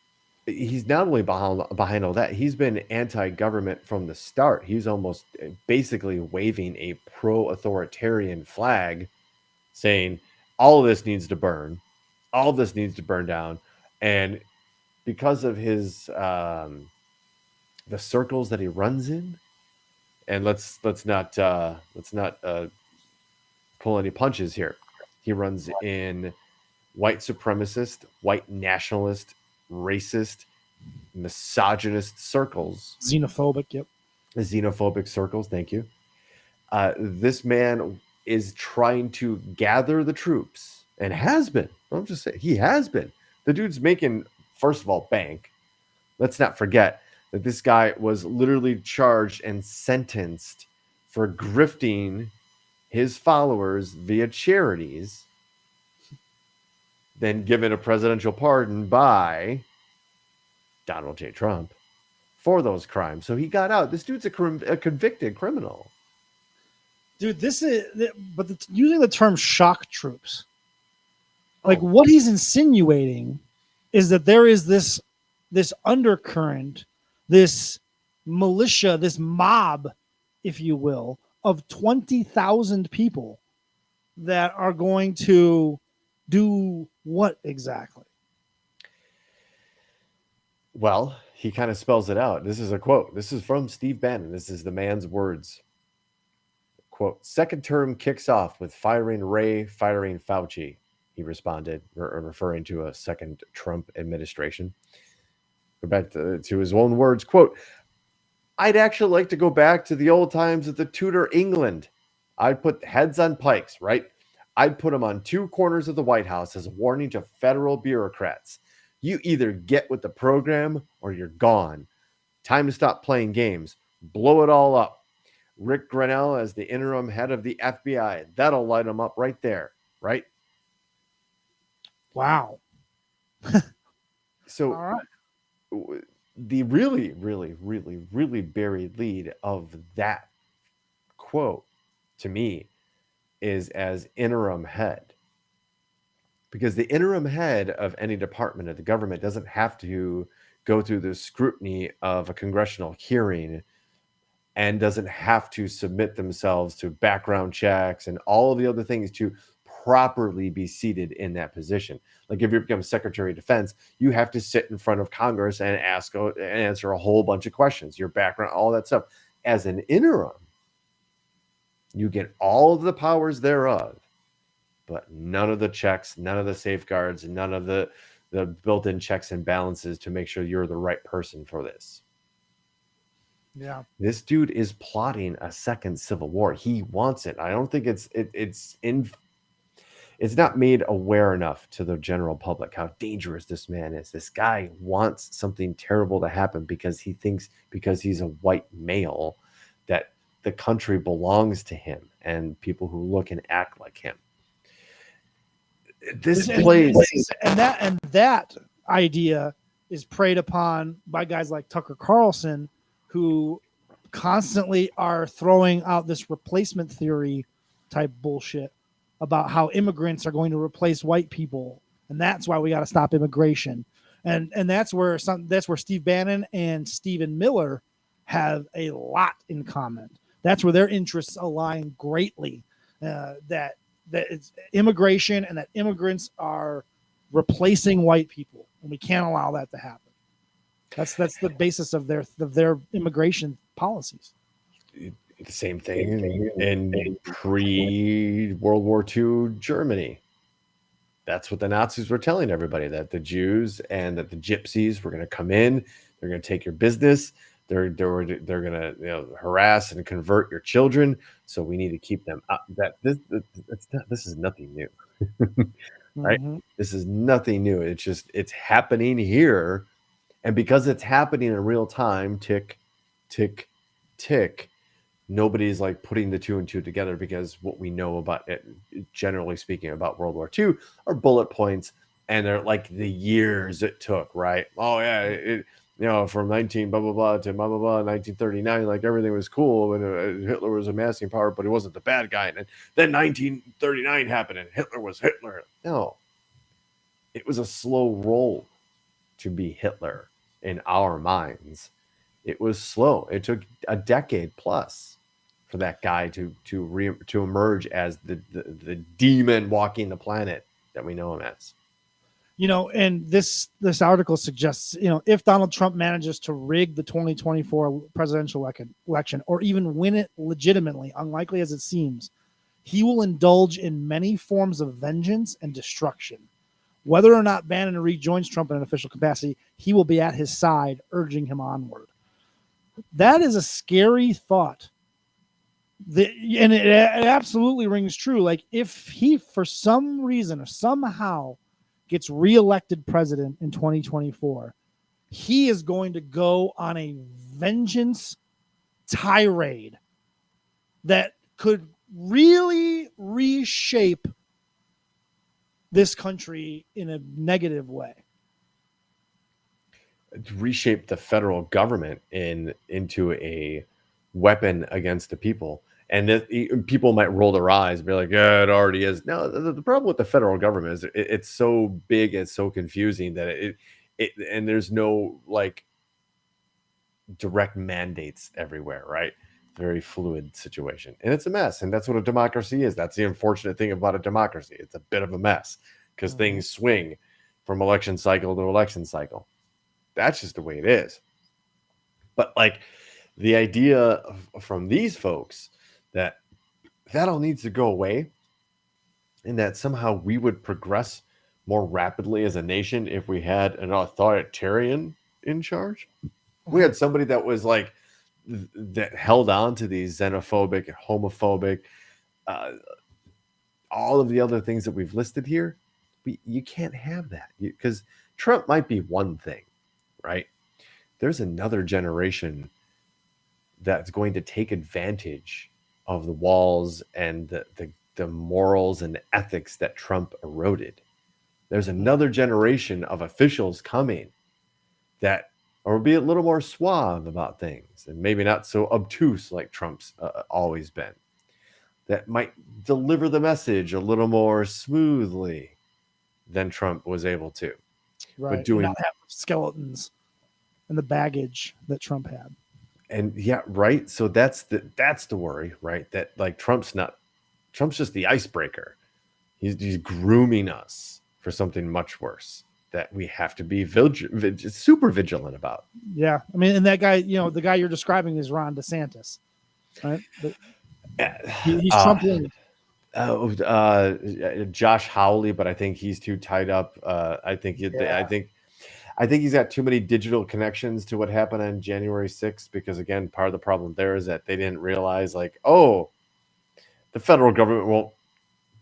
He's not only behind all that, he's been anti-government from the start. He's almost basically waving a pro-authoritarian flag saying all of this needs to burn. All of this needs to burn down. And because of his the circles that he runs in, and let's not pull any punches here. He runs in white supremacist, white nationalist, racist, misogynist circles. Xenophobic, yep. xenophobic circles. Thank you. This man is trying to gather the troops and has been. I'm just saying, he has been. The dude's making, first of all, bank. Let's not forget that this guy was literally charged and sentenced for grifting his followers via charities, then given a presidential pardon by Donald J. Trump for those crimes. So he got out. This dude's a convicted criminal. Dude, using the term shock troops, like what he's insinuating is that there is this undercurrent, this militia, this mob, if you will, of 20,000 people that are going to do what exactly? Well, he kind of spells it out. This is a quote. This is from Steve Bannon. This is the man's words. Quote, second term kicks off with firing Ray, firing Fauci, he responded, referring to a second Trump administration. Go back to his own words, quote, I'd actually like to go back to the old times of the Tudor England. I'd put heads on pikes, right? I'd put them on two corners of the White House as a warning to federal bureaucrats. You either get with the program or you're gone. Time to stop playing games. Blow it all up. Rick Grenell as the interim head of the FBI. That'll light him up right there, right? Wow. So all right. The really, really, really, really buried lead of that quote to me is as interim head. Because the interim head of any department of the government doesn't have to go through the scrutiny of a congressional hearing and doesn't have to submit themselves to background checks and all of the other things to properly be seated in that position. Like if you become Secretary of Defense, you have to sit in front of Congress and answer a whole bunch of questions, your background, all that stuff. As an interim, you get all of the powers thereof, but none of the checks, none of the safeguards, none of the built-in checks and balances to make sure you're the right person for this. Yeah. This dude is plotting a second civil war. He wants it. I don't think it's not made aware enough to the general public how dangerous this man is. This guy wants something terrible to happen because he thinks, because he's a white male, that the country belongs to him and people who look and act like him. And that idea is preyed upon by guys like Tucker Carlson, who constantly are throwing out this replacement theory type bullshit about how immigrants are going to replace white people, and that's why we got to stop immigration. And that's where Steve Bannon and Stephen Miller have a lot in common. That's where their interests align greatly. That it's immigration and that immigrants are replacing white people, and we can't allow that to happen. That's the basis of their immigration policies. The same thing in pre-World War II Germany. That's what the Nazis were telling everybody, that the Jews and that the gypsies were going to come in. They're going to take your business. They're going to harass and convert your children. So we need to keep them out. This is nothing new, right? Mm-hmm. This is nothing new. It's happening here. And because it's happening in real time, tick, tick, tick, nobody's like putting the two and two together, because what we know about it, generally speaking, about World War II are bullet points, and they're like the years it took, right? Oh yeah, from 19 blah blah blah to blah blah blah 1939, like everything was cool and Hitler was amassing power, but he wasn't the bad guy. And then 1939 happened and Hitler was Hitler. No, it was a slow roll to be Hitler in our minds. It was slow. It took a decade plus for that guy to emerge as the demon walking the planet that we know him as. And this article suggests, if Donald Trump manages to rig the 2024 presidential election or even win it legitimately, unlikely as it seems, he will indulge in many forms of vengeance and destruction. Whether or not Bannon rejoins Trump in an official capacity, he will be at his side, urging him onward. That is a scary thought. And it absolutely rings true. Like if he, for some reason or somehow, gets reelected president in 2024, he is going to go on a vengeance tirade that could really reshape this country in a negative way. Reshape the federal government into a weapon against the people. And that people might roll their eyes and be like, yeah, it already is. No, the problem with the federal government is it's so big, it's so confusing that it and there's no like direct mandates everywhere, right? Very fluid situation. And it's a mess. And that's what a democracy is. That's the unfortunate thing about a democracy. It's a bit of a mess because things swing from election cycle to election cycle. That's just the way it is. But like the idea from these folks that all needs to go away and that somehow we would progress more rapidly as a nation if we had an authoritarian in charge. We had somebody that was like that held on to these xenophobic and homophobic, all of the other things that we've listed here. You can't have that because Trump might be one thing, right? There's another generation that's going to take advantage of the walls and the morals and ethics that Trump eroded. There's another generation of officials coming that or be a little more suave about things and maybe not so obtuse like Trump's always been, that might deliver the message a little more smoothly than Trump was able to. Right. But doing not have skeletons and the baggage that Trump had. And yeah, right. So that's the worry, right? That like Trump's just the icebreaker. He's grooming us for something much worse that we have to be super vigilant about. Yeah. I mean, and that guy, the guy you're describing is Ron DeSantis, right? But he's Trump leaning. Josh Hawley, but I think he's too tied up. I think he's got too many digital connections to what happened on January 6th, because again, part of the problem there is that they didn't realize like, oh, the federal government won't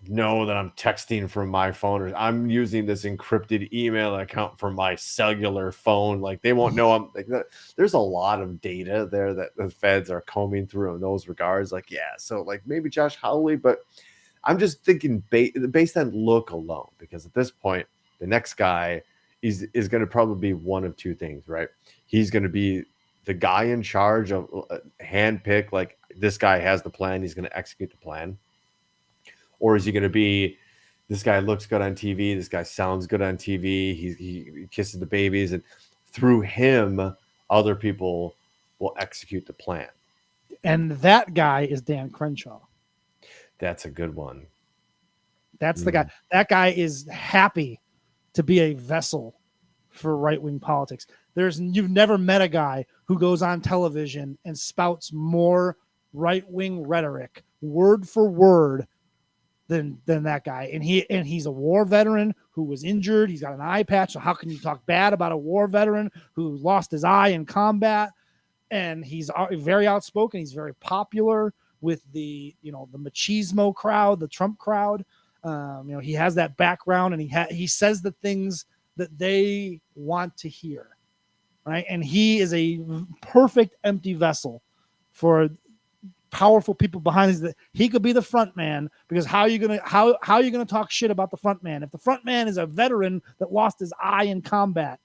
know that I'm texting from my phone or I'm using this encrypted email account from my cellular phone. Like they won't know I'm like that. There's a lot of data there that the feds are combing through in those regards. Like, yeah, so like maybe Josh Hawley, but I'm just thinking based on look alone, because at this point, the next guy is going to probably be one of two things, right? He's going to be the guy in charge of handpick, like this guy has the plan, he's going to execute the plan. Or is he going to be, this guy looks good on TV, this guy sounds good on TV, he kisses the babies, and through him, other people will execute the plan. And that guy is Dan Crenshaw. That's a good one. That's the guy. That guy is happy to be a vessel for right-wing politics. You've never met a guy who goes on television and spouts more right-wing rhetoric, word for word, than that guy. And he's a war veteran who was injured. He's got an eye patch. So how can you talk bad about a war veteran who lost his eye in combat? And he's very outspoken. He's very popular with the machismo crowd, the Trump crowd. He has that background, and he says the things that they want to hear, right? And he is a perfect empty vessel for powerful people behind us. That he could be the front man, because how are you gonna talk shit about the front man if the front man is a veteran that lost his eye in combat?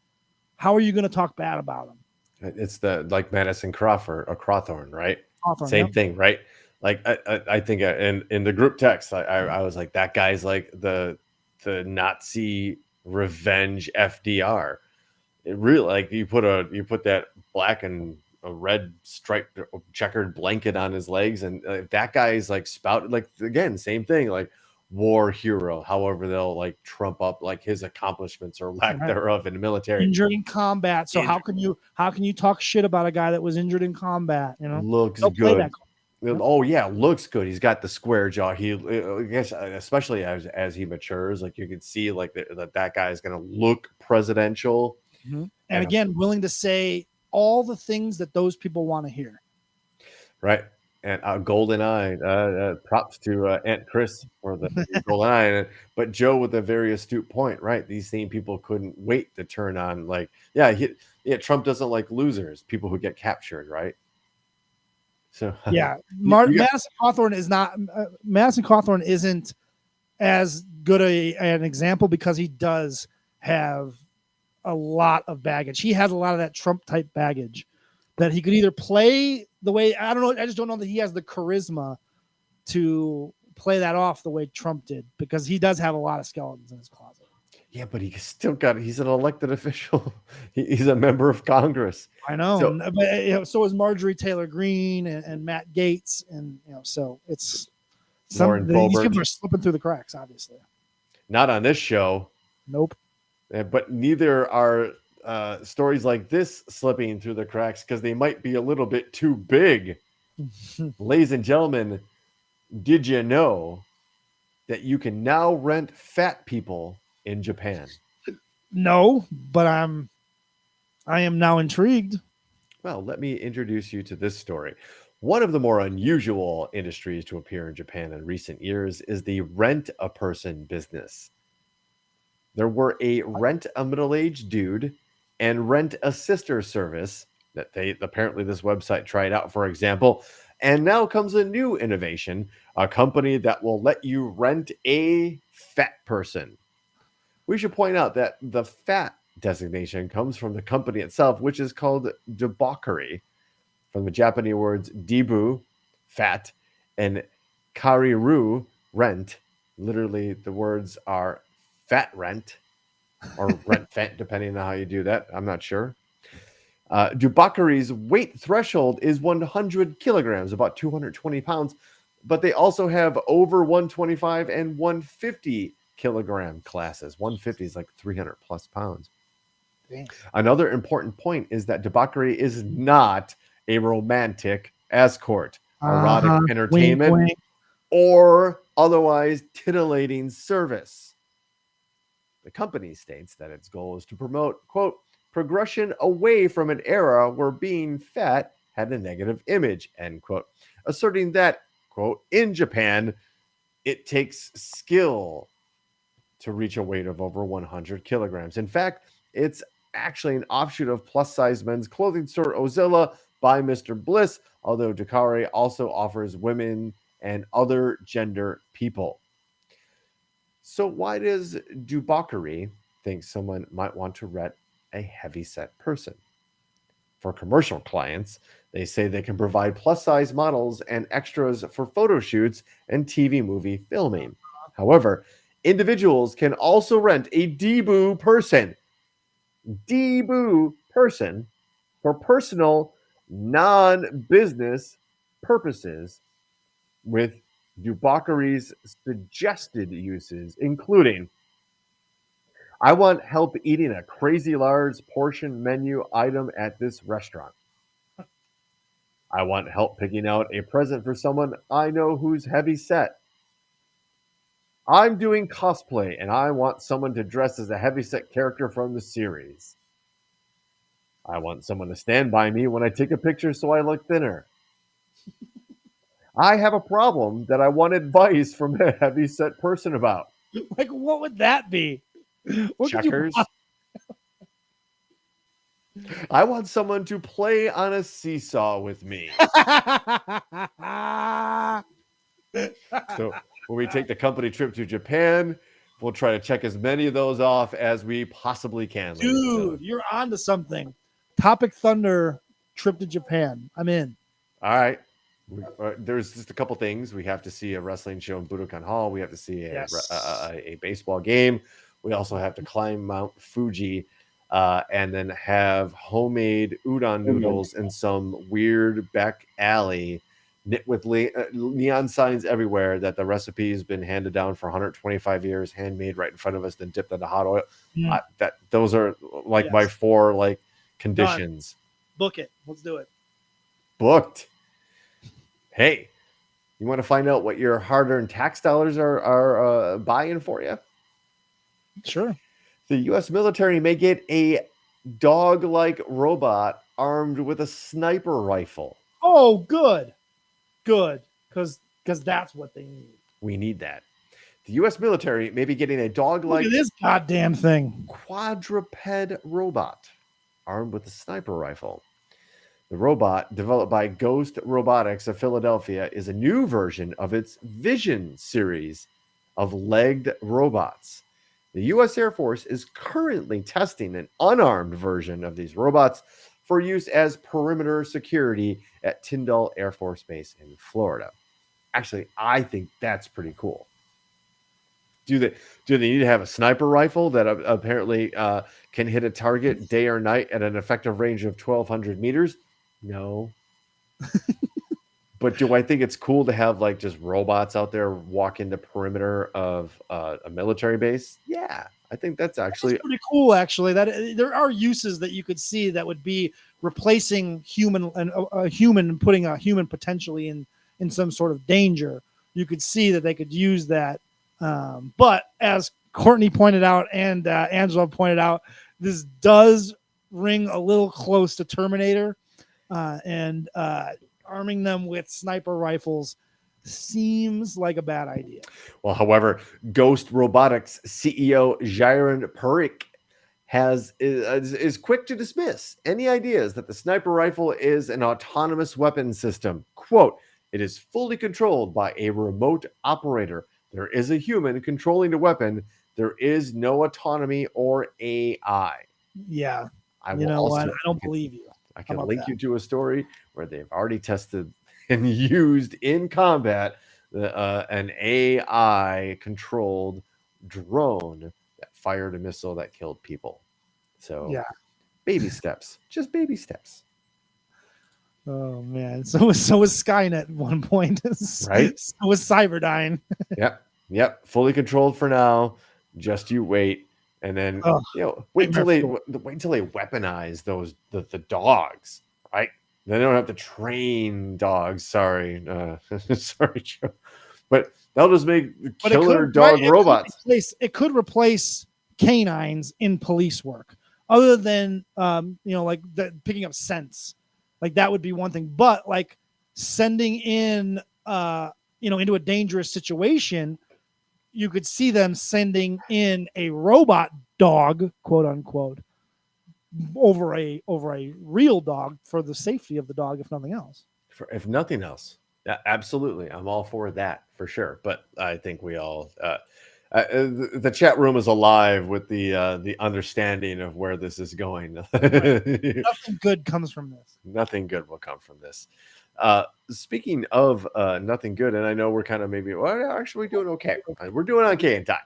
How are you gonna talk bad about him? It's like Madison Crawford or Crawthorn, right? Crawthorn, Same yep. thing, right? Like I think in the group text, I was like, that guy's like the Nazi revenge FDR. It really, like you put that black and a red striped checkered blanket on his legs, and that guy is like spouted, like again, same thing, like war hero. However, they'll like trump up like his accomplishments or lack thereof in the military. Injured in combat. So how can you talk shit about a guy that was injured in combat? Looks good. Oh yeah, looks good. He's got the square jaw. I guess, especially as he matures, like you can see like that guy is going to look presidential. Mm-hmm. And again, willing to say all the things that those people want to hear. Right. And Golden Eye, props to Aunt Chris for the Golden Eye. But Joe with a very astute point, right? These same people couldn't wait to turn on, like, Trump doesn't like losers, people who get captured, right? So Yeah, you got- Madison Cawthorn is not. Madison Cawthorn isn't as good an example because he does have a lot of baggage. He has a lot of that Trump type baggage that he could either play the way, I don't know. I just don't know that he has the charisma to play that off the way Trump did, because he does have a lot of skeletons in his closet. Yeah, but he's an elected official. He's a member of Congress. I know. So, but so is Marjorie Taylor Greene and Matt Gaetz. And, so it's these people are slipping through the cracks, obviously. Not on this show. Nope. But neither are stories like this slipping through the cracks, because they might be a little bit too big. Ladies and gentlemen, did you know that you can now rent fat people in Japan? No, but I am now intrigued. Well, let me introduce you to this story. One of the more unusual industries to appear in Japan in recent years is the rent-a-person business. There were a rent a middle-aged dude and rent a sister service that apparently this website tried out, for example. And now comes a new innovation, a company that will let you rent a fat person. We should point out that the fat designation comes from the company itself, which is called debauchery, from the Japanese words debu, fat, and kariru, rent. Literally, the words are fat rent or rent fat, depending on how you do that. I'm not sure. Debauchery's weight threshold is 100 kilograms, about 220 pounds, but they also have over 125 and 150 kilogram classes. 150 is like 300 plus pounds. Dang. Another important point is that debauchery is not a romantic escort, erotic entertainment, wink, wink, or otherwise titillating service. The company states that its goal is to promote, quote, progression away from an era where being fat had a negative image, end quote, asserting that, quote, in Japan, it takes skill to reach a weight of over 100 kilograms. In fact, it's actually an offshoot of plus-size men's clothing store Ozilla by Mr. Bliss, although Debauchery also offers women and other gender people. So why does Debauchery think someone might want to rent a heavyset person? For commercial clients, they say they can provide plus-size models and extras for photo shoots and TV movie filming. However, individuals can also rent a debu person for personal, non-business purposes, with Debauchery's suggested uses, including: I want help eating a crazy large portion menu item at this restaurant. I want help picking out a present for someone I know who's heavy set. I'm doing cosplay and I want someone to dress as a heavyset character from the series. I want someone to stand by me when I take a picture so I look thinner. I have a problem that I want advice from a heavyset person about. Like, what would that be? What Checkers. I want someone to play on a seesaw with me. So when we take the company trip to Japan, we'll try to check as many of those off as we possibly can. Dude, you're on to something. Topic Thunder trip to Japan. I'm in. All right. There's just a couple things. We have to see a wrestling show in Budokan Hall. We have to see a baseball game. We also have to climb Mount Fuji and then have homemade udon noodles in some weird back alley knit with neon signs everywhere that the recipe has been handed down for 125 years, handmade right in front of us, then dipped into hot oil. Those are like my 4 conditions. Done. Book it. Let's do it. Booked. Hey, you want to find out what your hard-earned tax dollars are buying for you? Sure. The U.S. military may get a dog-like robot armed with a sniper rifle. Oh, good, because that's what they need. We need that. The U.S. military may be getting a Look dog-like at this goddamn thing. quadruped robot armed with a sniper rifle. The robot, developed by Ghost Robotics of Philadelphia, is a new version of its Vision series of legged robots. The U.S. Air Force is currently testing an unarmed version of these robots for use as perimeter security at Tyndall Air Force Base in Florida. Actually, I think that's pretty cool. Do they need to have a sniper rifle that apparently can hit a target day or night at an effective range of 1,200 meters? No. But do I think it's cool to have like just robots out there walking the perimeter of a military base? Yeah, I think that's actually pretty cool. Actually, that there are uses that you could see that would be replacing human and a human and putting a human potentially in some sort of danger. You could see that they could use that. But as Courtney pointed out and Angela pointed out, this does ring a little close to Terminator, and arming them with sniper rifles seems like a bad idea. Well, however, Ghost Robotics CEO Jairon Parikh is quick to dismiss any ideas that the sniper rifle is an autonomous weapon system. Quote, "It is fully controlled by a remote operator. There is a human controlling the weapon. There is no autonomy or AI." Yeah. I You will know what? also, I don't believe you. I can about link that? you to a story where they've already tested and used in combat an AI controlled drone that fired a missile that killed people. So Yeah. baby steps, just baby steps. Oh man. So was Skynet at one point. Right? So was Cyberdyne. Yep. Fully controlled for now. Just you wait. And then Oh, wait until they nightmare weaponize those the dogs, right? They don't have to train dogs. Sorry, sorry, Joe, but they'll just make killer dog robots. It could replace canines in police work, other than like picking up scents. Like that would be one thing, but like sending in into a dangerous situation, you could see them sending in a robot dog, quote unquote, over a real dog for the safety of the dog, if nothing else. If nothing else, yeah, absolutely, I'm all for that for sure. But I think we all the chat room is alive with the understanding of where this is going. Nothing good comes from this. Nothing good will come from this. Speaking of nothing good, and I know we're kind of actually doing okay. We're doing okay in time.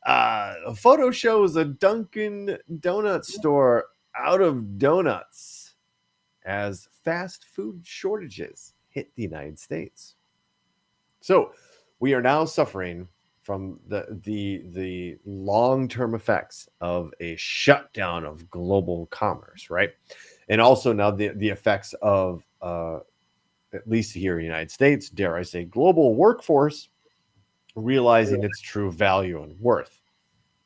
A photo shows a Dunkin' Donut store out of donuts as fast food shortages hit the United States. So we are now suffering from the long-term effects of a shutdown of global commerce, right? And also now the effects of at least here in the United States, dare I say, global workforce realizing its true value and worth,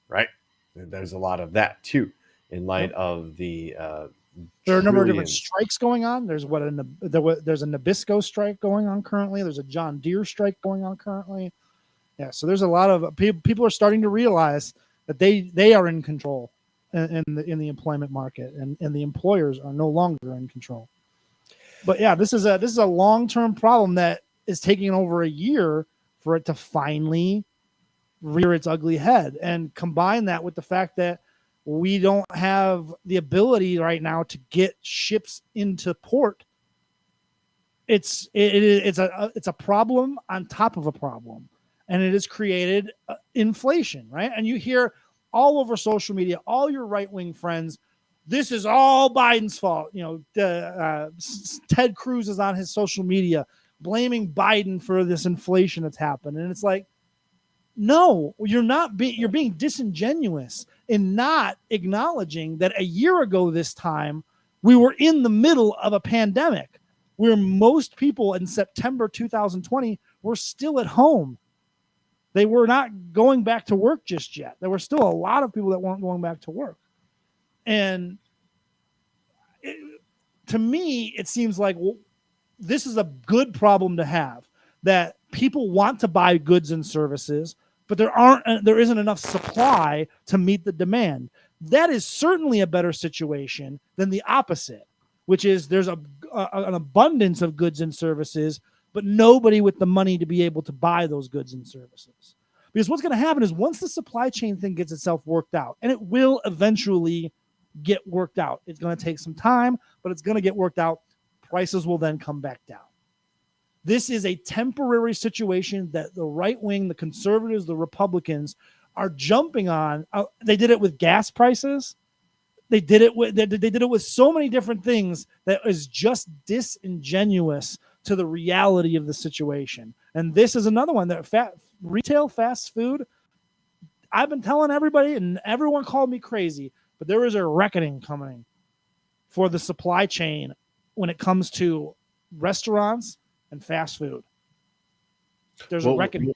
right? There's a lot of that too, in light of the there are a number of different strikes going on. There's there's a Nabisco strike going on currently. There's a John Deere strike going on currently. Yeah, so there's a lot of people are starting to realize that they are in control in the employment market, and the employers are no longer in control. But yeah, this is a long-term problem that is taking over a year for it to finally rear its ugly head. And combine that with the fact that we don't have the ability right now to get ships into port. It's a problem on top of a problem, and it has created inflation, right? And you hear all over social media, all your right-wing friends, this is all Biden's fault. Ted Cruz is on his social media blaming Biden for this inflation that's happened. And it's like, no, you're not. You're being disingenuous in not acknowledging that a year ago this time, we were in the middle of a pandemic where most people in September 2020 were still at home. They were not going back to work just yet. There were still a lot of people that weren't going back to work. And to me, it seems like this is a good problem to have, that people want to buy goods and services, but there isn't enough supply to meet the demand. That is certainly a better situation than the opposite, which is there's an abundance of goods and services, but nobody with the money to be able to buy those goods and services. Because what's going to happen is once the supply chain thing gets itself worked out, and it will eventually get worked out. It's going to take some time, but it's going to get worked out. Prices will then come back down. This is a temporary situation that the right wing, the conservatives, the Republicans are jumping on. They did it with gas prices. They did it with so many different things that is just disingenuous to the reality of the situation. And this is another one that retail fast food. I've been telling everybody, and everyone called me crazy, but there is a reckoning coming for the supply chain when it comes to restaurants and fast food. There's a reckoning.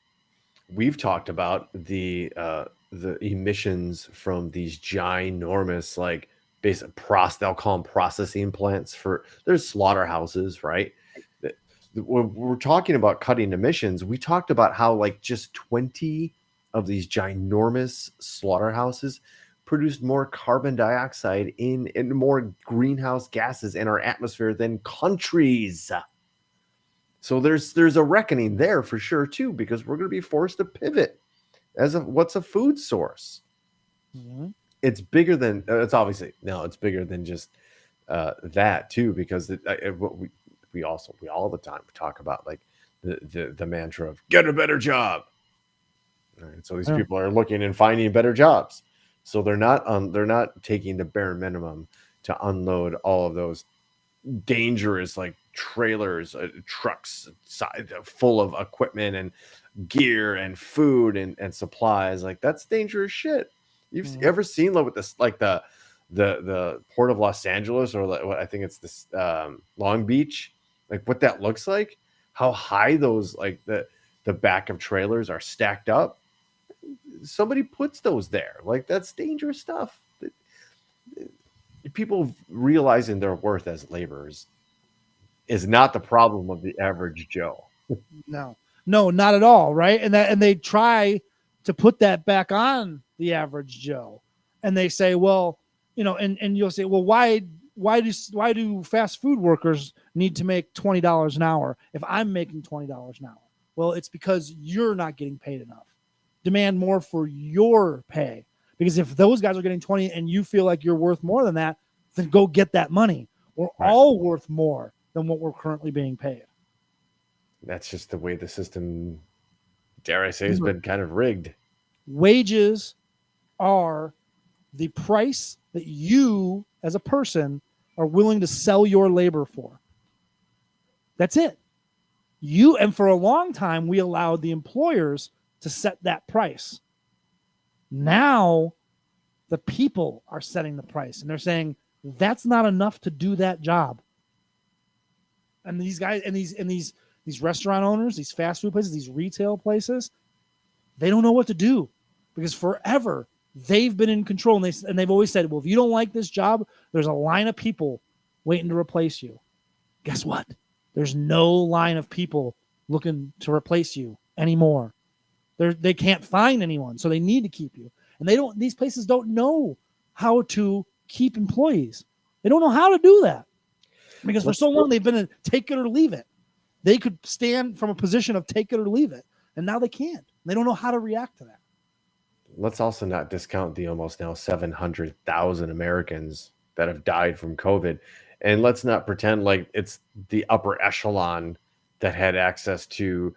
We've talked about the emissions from these ginormous, like, they'll call them processing plants there's slaughterhouses, right? When we're talking about cutting emissions, we talked about how like just 20 of these ginormous slaughterhouses produced more carbon dioxide and more greenhouse gases in our atmosphere than countries. So there's a reckoning there for sure too, because we're going to be forced to pivot what's a food source. Mm-hmm. It's bigger than it's bigger than just that too, because we all the time talk about like the mantra of get a better job. Right? So these people are looking and finding better jobs. So they're not taking the bare minimum to unload all of those dangerous like trailers, trucks full of equipment and gear and food and supplies. Like that's dangerous shit. You've ever seen with this like the Port of Los Angeles, or what I think it's this Long Beach, like what that looks like, how high those like the back of trailers are stacked up. Somebody puts those there. Like that's dangerous stuff. People realizing their worth as laborers is not the problem of the average Joe. No, not at all. Right. And they try to put that back on the average Joe. And they say, well, and you'll say, well, why do fast food workers need to make $20 an hour if I'm making $20 an hour? Well, it's because you're not getting paid enough. Demand more for your pay, because if those guys are getting 20 and you feel like you're worth more than that, then go get that money. We're all worth more than what we're currently being paid. That's just the way the system, dare I say, has been kind of rigged. Wages are the price that you as a person are willing to sell your labor for. That's it. And for a long time, we allowed the employers to set that price. Now the people are setting the price, and they're saying that's not enough to do that job. And these guys and these restaurant owners, these fast food places, these retail places, they don't know what to do, because forever they've been in control, and they've always said, well, if you don't like this job, there's a line of people waiting to replace you. Guess what? There's no line of people looking to replace you anymore. They can't find anyone, so they need to keep you. And these places don't know how to keep employees. They don't know how to do that, because for so long they've been a take it or leave it. They could stand from a position of take it or leave it, and now they can't. They don't know how to react to that. Let's also not discount the almost now 700,000 Americans that have died from COVID. And let's not pretend like it's the upper echelon that had access to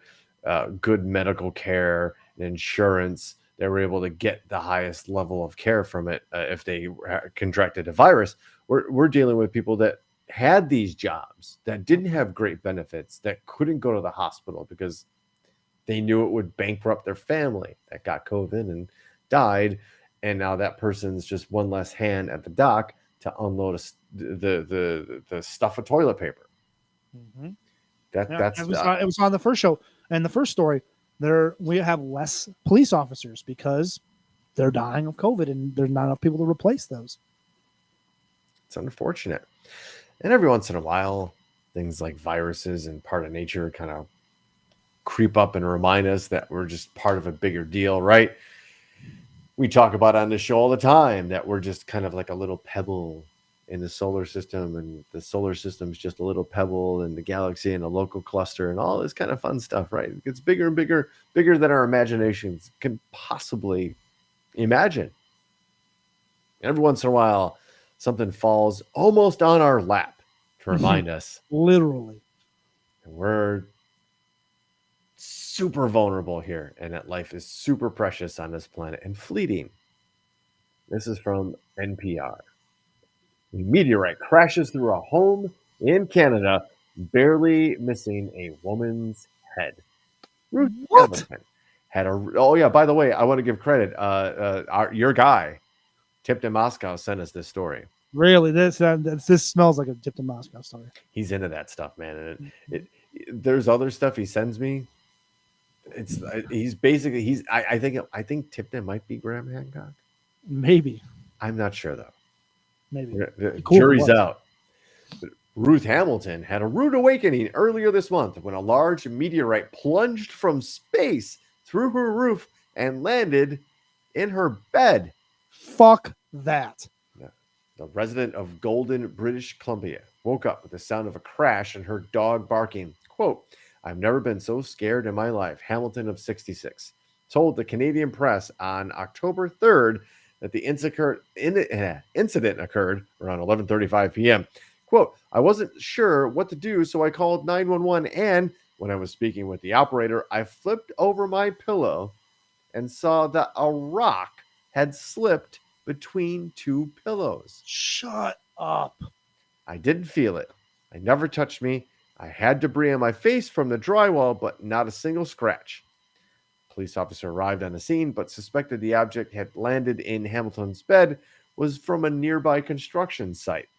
good medical care and insurance. They were able to get the highest level of care from it if they contracted a virus. We're dealing with people that had these jobs, that didn't have great benefits, that couldn't go to the hospital because they knew it would bankrupt their family, that got COVID and died. And now that person's just one less hand at the dock to unload the stuff of toilet paper. Mm-hmm. It was on the first show, and the first story. We have less police officers because they're dying of COVID, and there's not enough people to replace those. It's unfortunate. And every once in a while, things like viruses and part of nature kind of creep up and remind us that we're just part of a bigger deal, right? We talk about on the show all the time that we're just kind of like a little pebble in the solar system, and the solar system is just a little pebble in the galaxy and a local cluster and all this kind of fun stuff, right? It gets bigger and bigger, bigger than our imaginations can possibly imagine. Every once in a while, something falls almost on our lap to remind us Literally. we're super vulnerable here and that life is super precious on this planet and fleeting. This is from NPR. A meteorite crashes through a home in Canada, barely missing a woman's head. Ruth What? Hamilton had a. Oh yeah, by the way, I want to give credit. Your guy, Tipped in Moscow, sent us this story. Really? This smells like a Tipped in Moscow story. He's into that stuff, man. And there's other stuff he sends me. He's basically I think Tipton might be Graham Hancock. Maybe. I'm not sure though. Maybe. The Cool, jury's it was. out. But Ruth Hamilton had a rude awakening earlier this month when a large meteorite plunged from space through her roof and landed in her bed. Fuck that. The resident of Golden, British Columbia, woke up with the sound of a crash and her dog barking. Quote, "I've never been so scared in my life," Hamilton of 66 told the Canadian press on October 3rd that the incident occurred around 11:35 p.m. Quote, "I wasn't sure what to do, so I called 911, and when I was speaking with the operator, I flipped over my pillow and saw that a rock had slipped between two pillows. Shut up. I didn't feel it. It never touched me. I had debris on my face from the drywall, but not a single scratch." Police officer arrived on the scene, but suspected the object had landed in Hamilton's bed was from a nearby construction site.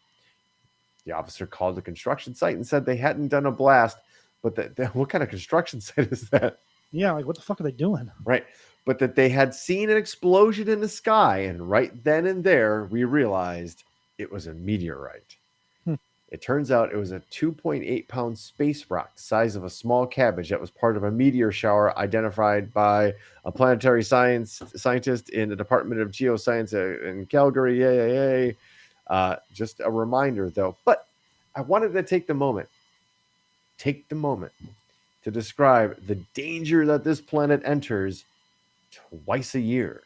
The officer called the construction site and said they hadn't done a blast, but what kind of construction site is that? Yeah, like what the fuck are they doing? Right. But that they had seen an explosion in the sky, and right then and there, we realized it was a meteorite. It turns out it was a 2.8-pound space rock, the size of a small cabbage, that was part of a meteor shower identified by a planetary scientist in the Department of Geoscience in Calgary. Yay. Just a reminder, though. But I wanted to take the moment to describe the danger that this planet enters twice a year.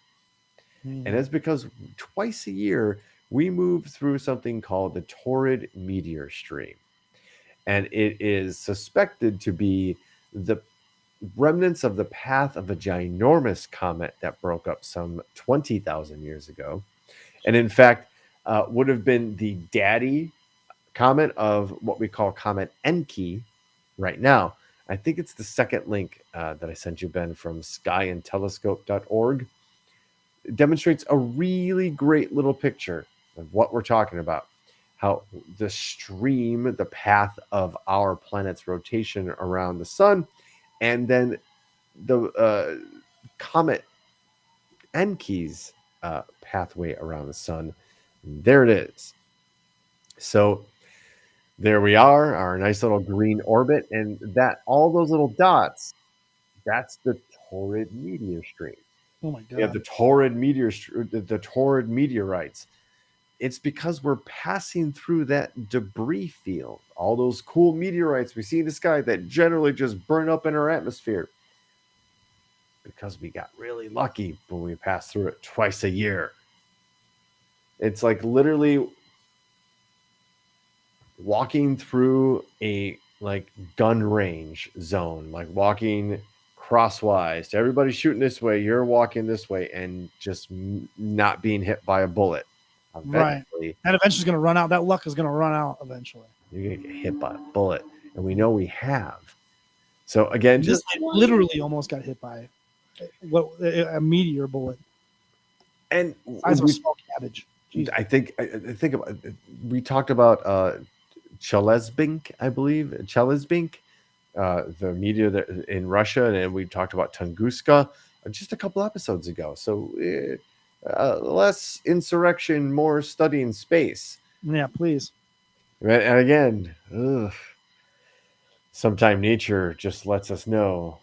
And it's because twice a year we move through something called the Taurid meteor stream. And it is suspected to be the remnants of the path of a ginormous comet that broke up some 20,000 years ago. And in fact, would have been the daddy comet of what we call Comet Enki right now. I think it's the second link that I sent you, Ben, from skyandtelescope.org. It demonstrates a really great little picture of what we're talking about. How the stream, the path of our planet's rotation around the sun, and then the comet Enki's pathway around the sun. There it is. So there we are, our nice little green orbit, and that all those little dots, that's the Taurid meteor stream. Oh my god. We have the Taurid meteorites. It's because we're passing through that debris field. All those cool meteorites we see in the sky that generally just burn up in our atmosphere. Because we got really lucky when we passed through it twice a year. It's like literally walking through a gun range zone, like walking crosswise to everybody shooting this way, you're walking this way, and just not being hit by a bullet. Eventually, right. That eventually is going to run out. That luck is going to run out eventually. You're going to get hit by a bullet, and we know we have. So again, just literally almost got hit by a meteor bullet. And size of a small cabbage. Jesus. I think about, we talked about Chelyabinsk, I believe, the meteor in Russia, and we talked about Tunguska just a couple episodes ago. So less insurrection, more studying space. Yeah, please. And again, sometime nature just lets us know.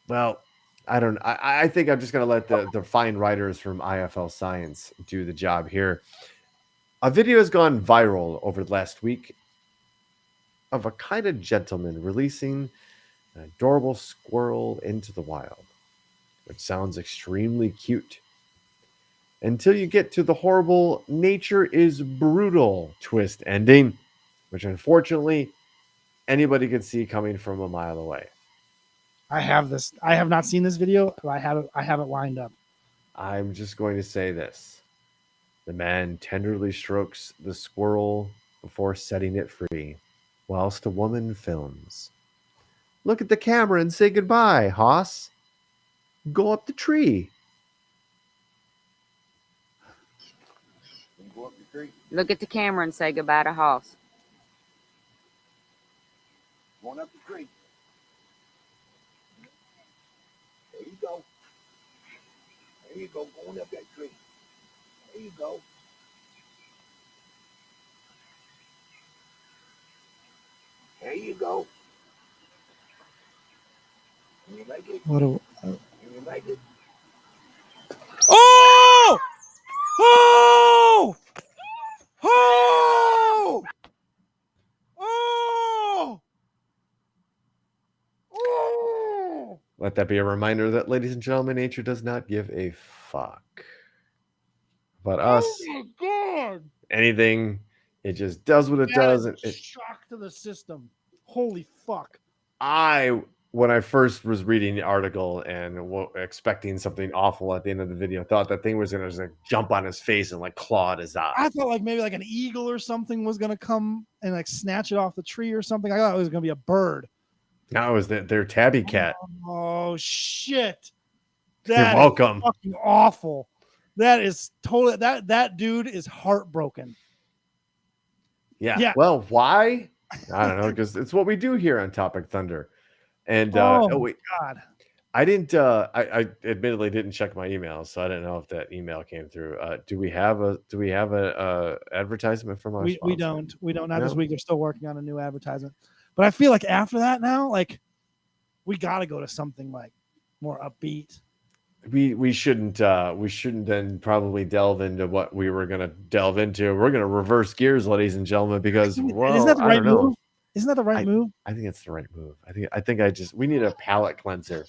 Well, I don't. I think I'm just gonna let the fine writers from IFL Science do the job here. A video has gone viral over the last week of a kind of gentleman releasing an adorable squirrel into the wild, which sounds extremely cute. Until you get to the horrible nature is brutal twist ending, which unfortunately anybody could see coming from a mile away. I have not seen this video, but I have it lined up. I'm just going to say this. The man tenderly strokes the squirrel before setting it free, whilst a woman films. Look at the camera and say goodbye, Hoss. Go up the tree. Look at the camera and say goodbye to Hoss. Going up the tree. There you go. There you go. Going up that tree. There you go. There you go. Can you make it? What a Can you make it? Oh! Oh! Oh! Oh! Oh! Let that be a reminder that, ladies and gentlemen, nature does not give a fuck about us. Oh my god! Anything. It just does what it That does. is a shock to the system. Holy fuck. When I first was reading the article and expecting something awful at the end of the video, thought that thing was going to just like jump on his face and like claw at his eye. I thought like maybe like an eagle or something was gonna come and like snatch it off the tree or something. I thought it was gonna be a bird. No, it was their tabby cat. Oh shit. You're That is welcome. fucking awful. That is totally that dude is heartbroken. Yeah. Yeah. Well, why? I don't know, because it's what we do here on Topic Thunder. And wait, God. I didn't. I admittedly didn't check my email, so I didn't know if that email came through. Do we have a advertisement from our We sponsor? don't. Not No? this week. They're still working on a new advertisement. But I feel like after that now, like we gotta go to something like more upbeat. We shouldn't then probably delve into what we were gonna delve into. We're gonna reverse gears, ladies and gentlemen, because well, Isn't that the I right don't know. move? Isn't that the right move? I think it's the right move. I think we need a palate cleanser.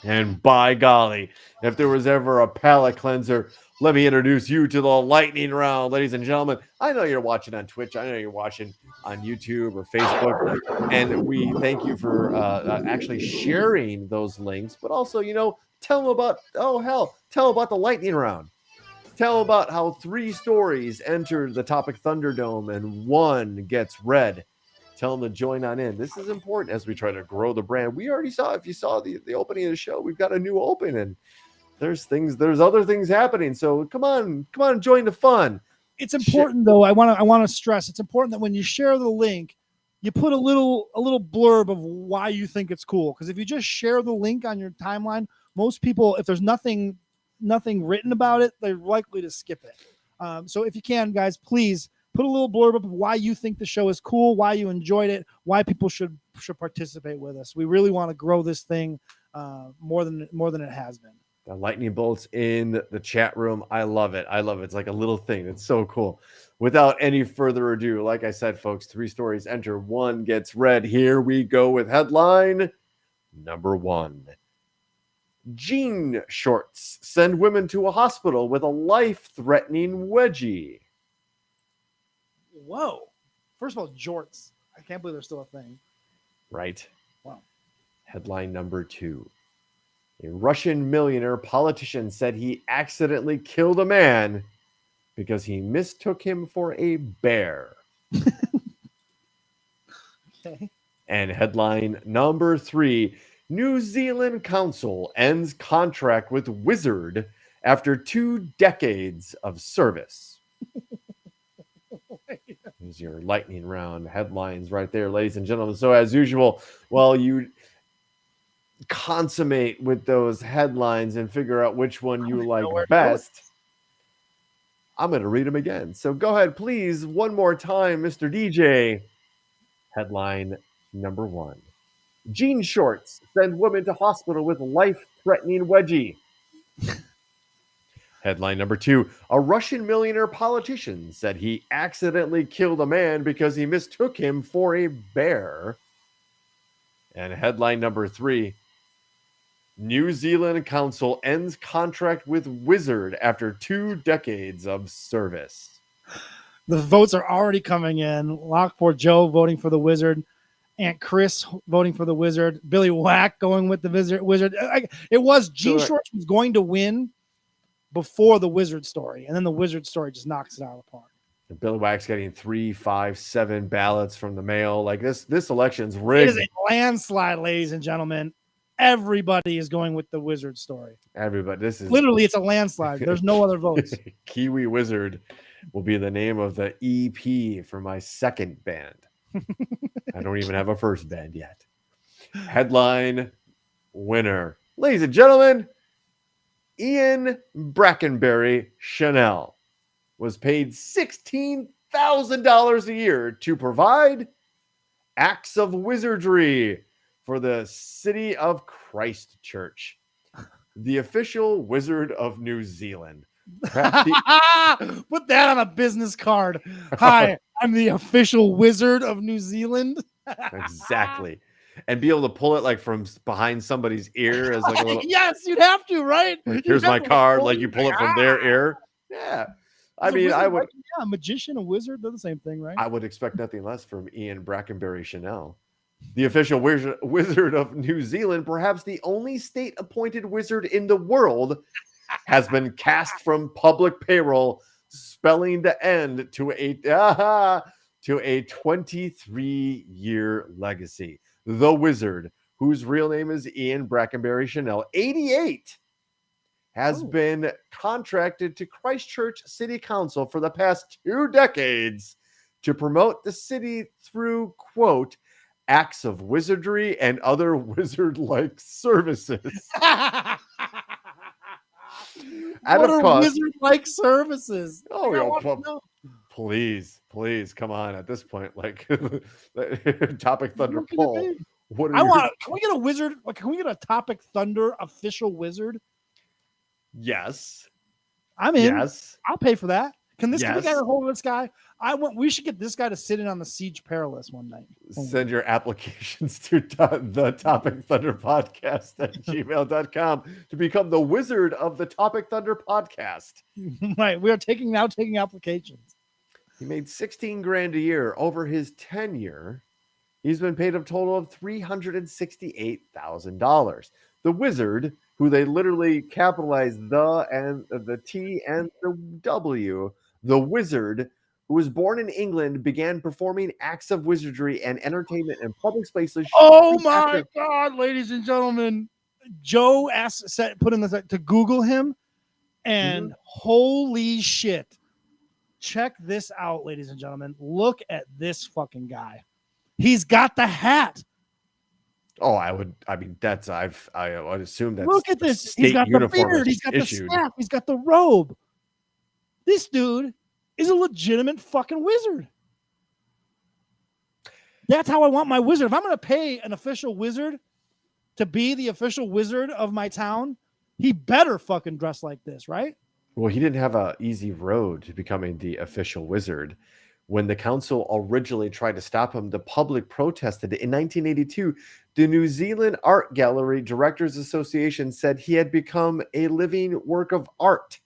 And by golly, if there was ever a palate cleanser, let me introduce you to the lightning round, ladies and gentlemen. I know you're watching on Twitch. I know you're watching on YouTube or Facebook. And we thank you for actually sharing those links, but also, tell them about, tell about the lightning round. Tell about how 3 stories entered the Topic Thunderdome and 1 gets read. Tell them to join on in. This is important as we try to grow the brand. We already saw, if you saw the opening of the show, we've got a new open and there's other things happening. So come on, join the fun. It's important though. I want to stress it's important that when you share the link, you put a little blurb of why you think it's cool. Because if you just share the link on your timeline, most people, if there's nothing written about it, they're likely to skip it. So if you can, guys, please put a little blurb up of why you think the show is cool, why you enjoyed it, why people should participate with us. We really want to grow this thing more than it has been. The lightning bolts in the chat room. I love it. It's like a little thing. It's so cool. Without any further ado, like I said, folks, 3 stories enter, 1 gets read. Here we go with headline number 1. Jean shorts send women to a hospital with a life-threatening wedgie. Whoa. First of all, jorts. I can't believe they're still a thing. Right. Wow. Headline number 2. A Russian millionaire politician said he accidentally killed a man because he mistook him for a bear. Okay. And headline number 3. New Zealand council ends contract with Wizard after 2 decades of service. Here's your lightning round headlines right there, ladies and gentlemen. So as usual, while you consummate with those headlines and figure out which one you like best, I'm going to read them again. So go ahead, please, one more time, Mr. DJ. Headline number 1. Jean shorts send woman to hospital with life-threatening wedgie. Headline number 2. A Russian millionaire politician said he accidentally killed a man because he mistook him for a bear. And headline number 3. New Zealand Council ends contract with Wizard after 2 decades of service. The votes are already coming in. Lockport Joe voting for the Wizard. Aunt Chris voting for the Wizard. Billy Whack going with the Wizard. It was Gene Shorts was going to win before the Wizard story, and then the Wizard story just knocks it out of the park. And Billy Whack's getting 3, 5, 7 ballots from the mail. Like this election's rigged. It is a landslide, ladies and gentlemen. Everybody is going with the Wizard story. Everybody. This is literally, it's a landslide. There's no other votes. Kiwi Wizard will be the name of the EP for my second band. I don't even have a first band yet. Headline winner. Ladies and gentlemen, Ian Brackenberry Chanel was paid $16,000 a year to provide acts of wizardry for the City of Christchurch, the official wizard of New Zealand. Put that on a business card. Hi, I'm the official wizard of New Zealand. Exactly. And be able to pull it like from behind somebody's ear as like a little. Yes, you'd have to, right? Like, here's my card. Like you pull it from their ear. Yeah. I mean, I would. Yeah, a magician, a wizard, they're the same thing, right? I would expect nothing less from Ian Brackenberry Chanel, the official wizard of New Zealand, perhaps the only state-appointed wizard in the world, has been cast from public payroll, spelling the end to a 23-year legacy. The wizard, whose real name is Ian Brackenberry Chanel, 88, has been contracted to Christchurch City Council for the past 2 decades to promote the city through, quote, acts of wizardry and other wizard-like services. What are wizard-like services? Oh, please, come on. At this point, like Topic Thunder poll. What are Can we get a wizard? Can we get a Topic Thunder official wizard? Yes. I'm in. Yes. I'll pay for that. Can this guy get a hold of this guy? We should get this guy to sit in on the Siege Perilous one night. Send your applications to the Topic Thunder Podcast at gmail.com to become the wizard of the Topic Thunder Podcast. Right. We are now taking applications. He made $16,000 a year. Over his tenure, he's been paid a total of $368,000. The wizard, who they literally capitalized the T and the W, the wizard, who was born in England, began performing acts of wizardry and entertainment in public spaces. Oh my God, ladies and gentlemen. Joe put in to Google him, and holy shit. Check this out, ladies and gentlemen. Look at this fucking guy. He's got the hat. Oh, I would assume that's look at this. He's got the beard. He's got the staff. He's got the robe. This dude is a legitimate fucking wizard. That's how I want my wizard. If I'm going to pay an official wizard to be the official wizard of my town, he better fucking dress like this, right? Well, he didn't have an easy road to becoming the official wizard. When the council originally tried to stop him, the public protested. In 1982, the New Zealand Art Gallery Directors Association said he had become a living work of art.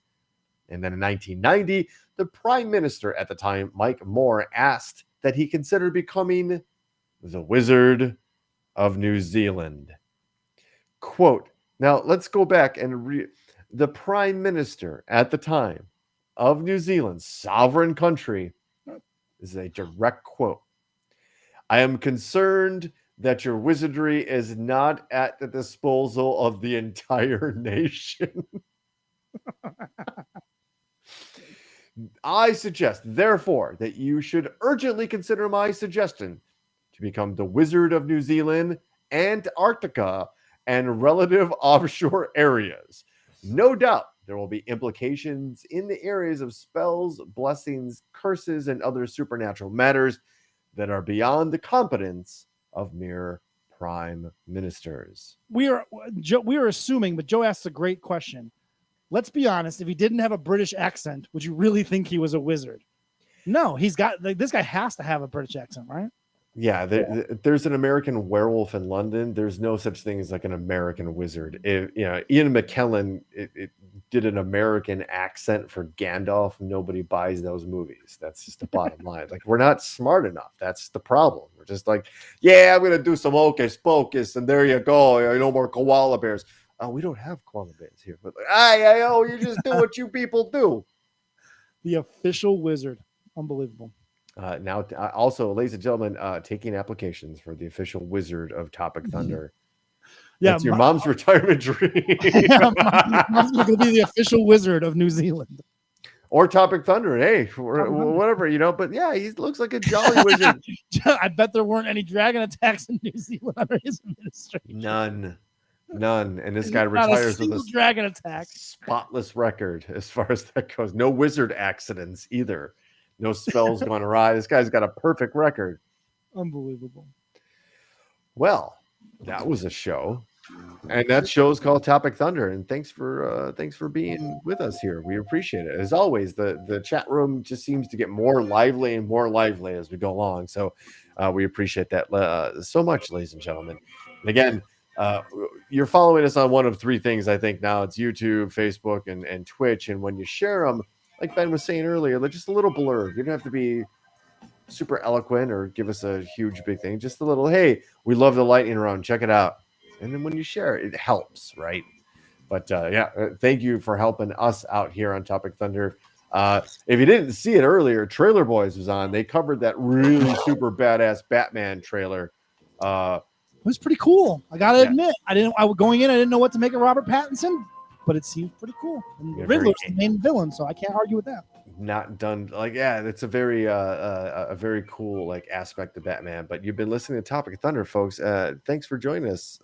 And then in 1990, the Prime Minister at the time, Mike Moore, asked that he consider becoming the Wizard of New Zealand. Quote, now let's go back and read. The Prime Minister at the time of New Zealand, sovereign country, this is a direct quote. I am concerned that your wizardry is not at the disposal of the entire nation. I suggest, therefore, that you should urgently consider my suggestion to become the Wizard of New Zealand, Antarctica, and relative offshore areas. No doubt There will be implications in the areas of spells, blessings, curses, and other supernatural matters that are beyond the competence of mere prime ministers. We are assuming, but Joe asks a great question. Let's be honest. If he didn't have a British accent, would you really think he was a wizard? No, he's got this guy has to have a British accent, right? Yeah, there's an American werewolf in London. There's no such thing as like an American wizard. Ian McKellen did an American accent for Gandalf. Nobody buys those movies. That's just the bottom line. Like, we're not smart enough. That's the problem. We're just like, yeah, I'm gonna do some hocus pocus, and there you go. No more koala bears. We don't have koala bears here. But you just do what you people do. The official wizard, unbelievable. Now, also, ladies and gentlemen, taking applications for the official wizard of Topic Thunder. Yeah, it's your mom's retirement dream. Mom's going to be the official wizard of New Zealand. Or Topic Thunder. Hey, whatever, But yeah, he looks like a jolly wizard. I bet there weren't any dragon attacks in New Zealand under his administration. None. And this guy retires with a dragon attack. Spotless record as far as that goes. No wizard accidents either. No spells going awry. This guy's got a perfect record. Unbelievable. Well, that was a show. And that show is called Topic Thunder. And thanks for being with us here. We appreciate it. As always, the chat room just seems to get more lively and more lively as we go along. So we appreciate that so much, ladies and gentlemen. And again, you're following us on one of three things, I think now. It's YouTube, Facebook, and Twitch. And when you share them, like Ben was saying earlier, they're just a little blurred. You don't have to be super eloquent or give us a huge big thing. Just a little, hey, we love the lightning round. Check it out. And then when you share it helps, right? But thank you for helping us out here on Topic Thunder. If you didn't see it earlier, Trailer Boys was on. They covered that really super badass Batman trailer. It was pretty cool. I gotta admit, I didn't know what to make of Robert Pattinson, but it seems pretty cool. And Riddler's the main villain, so I can't argue with that. Not done it's a very cool aspect of Batman. But you've been listening to Topic Thunder, folks. Thanks for joining us.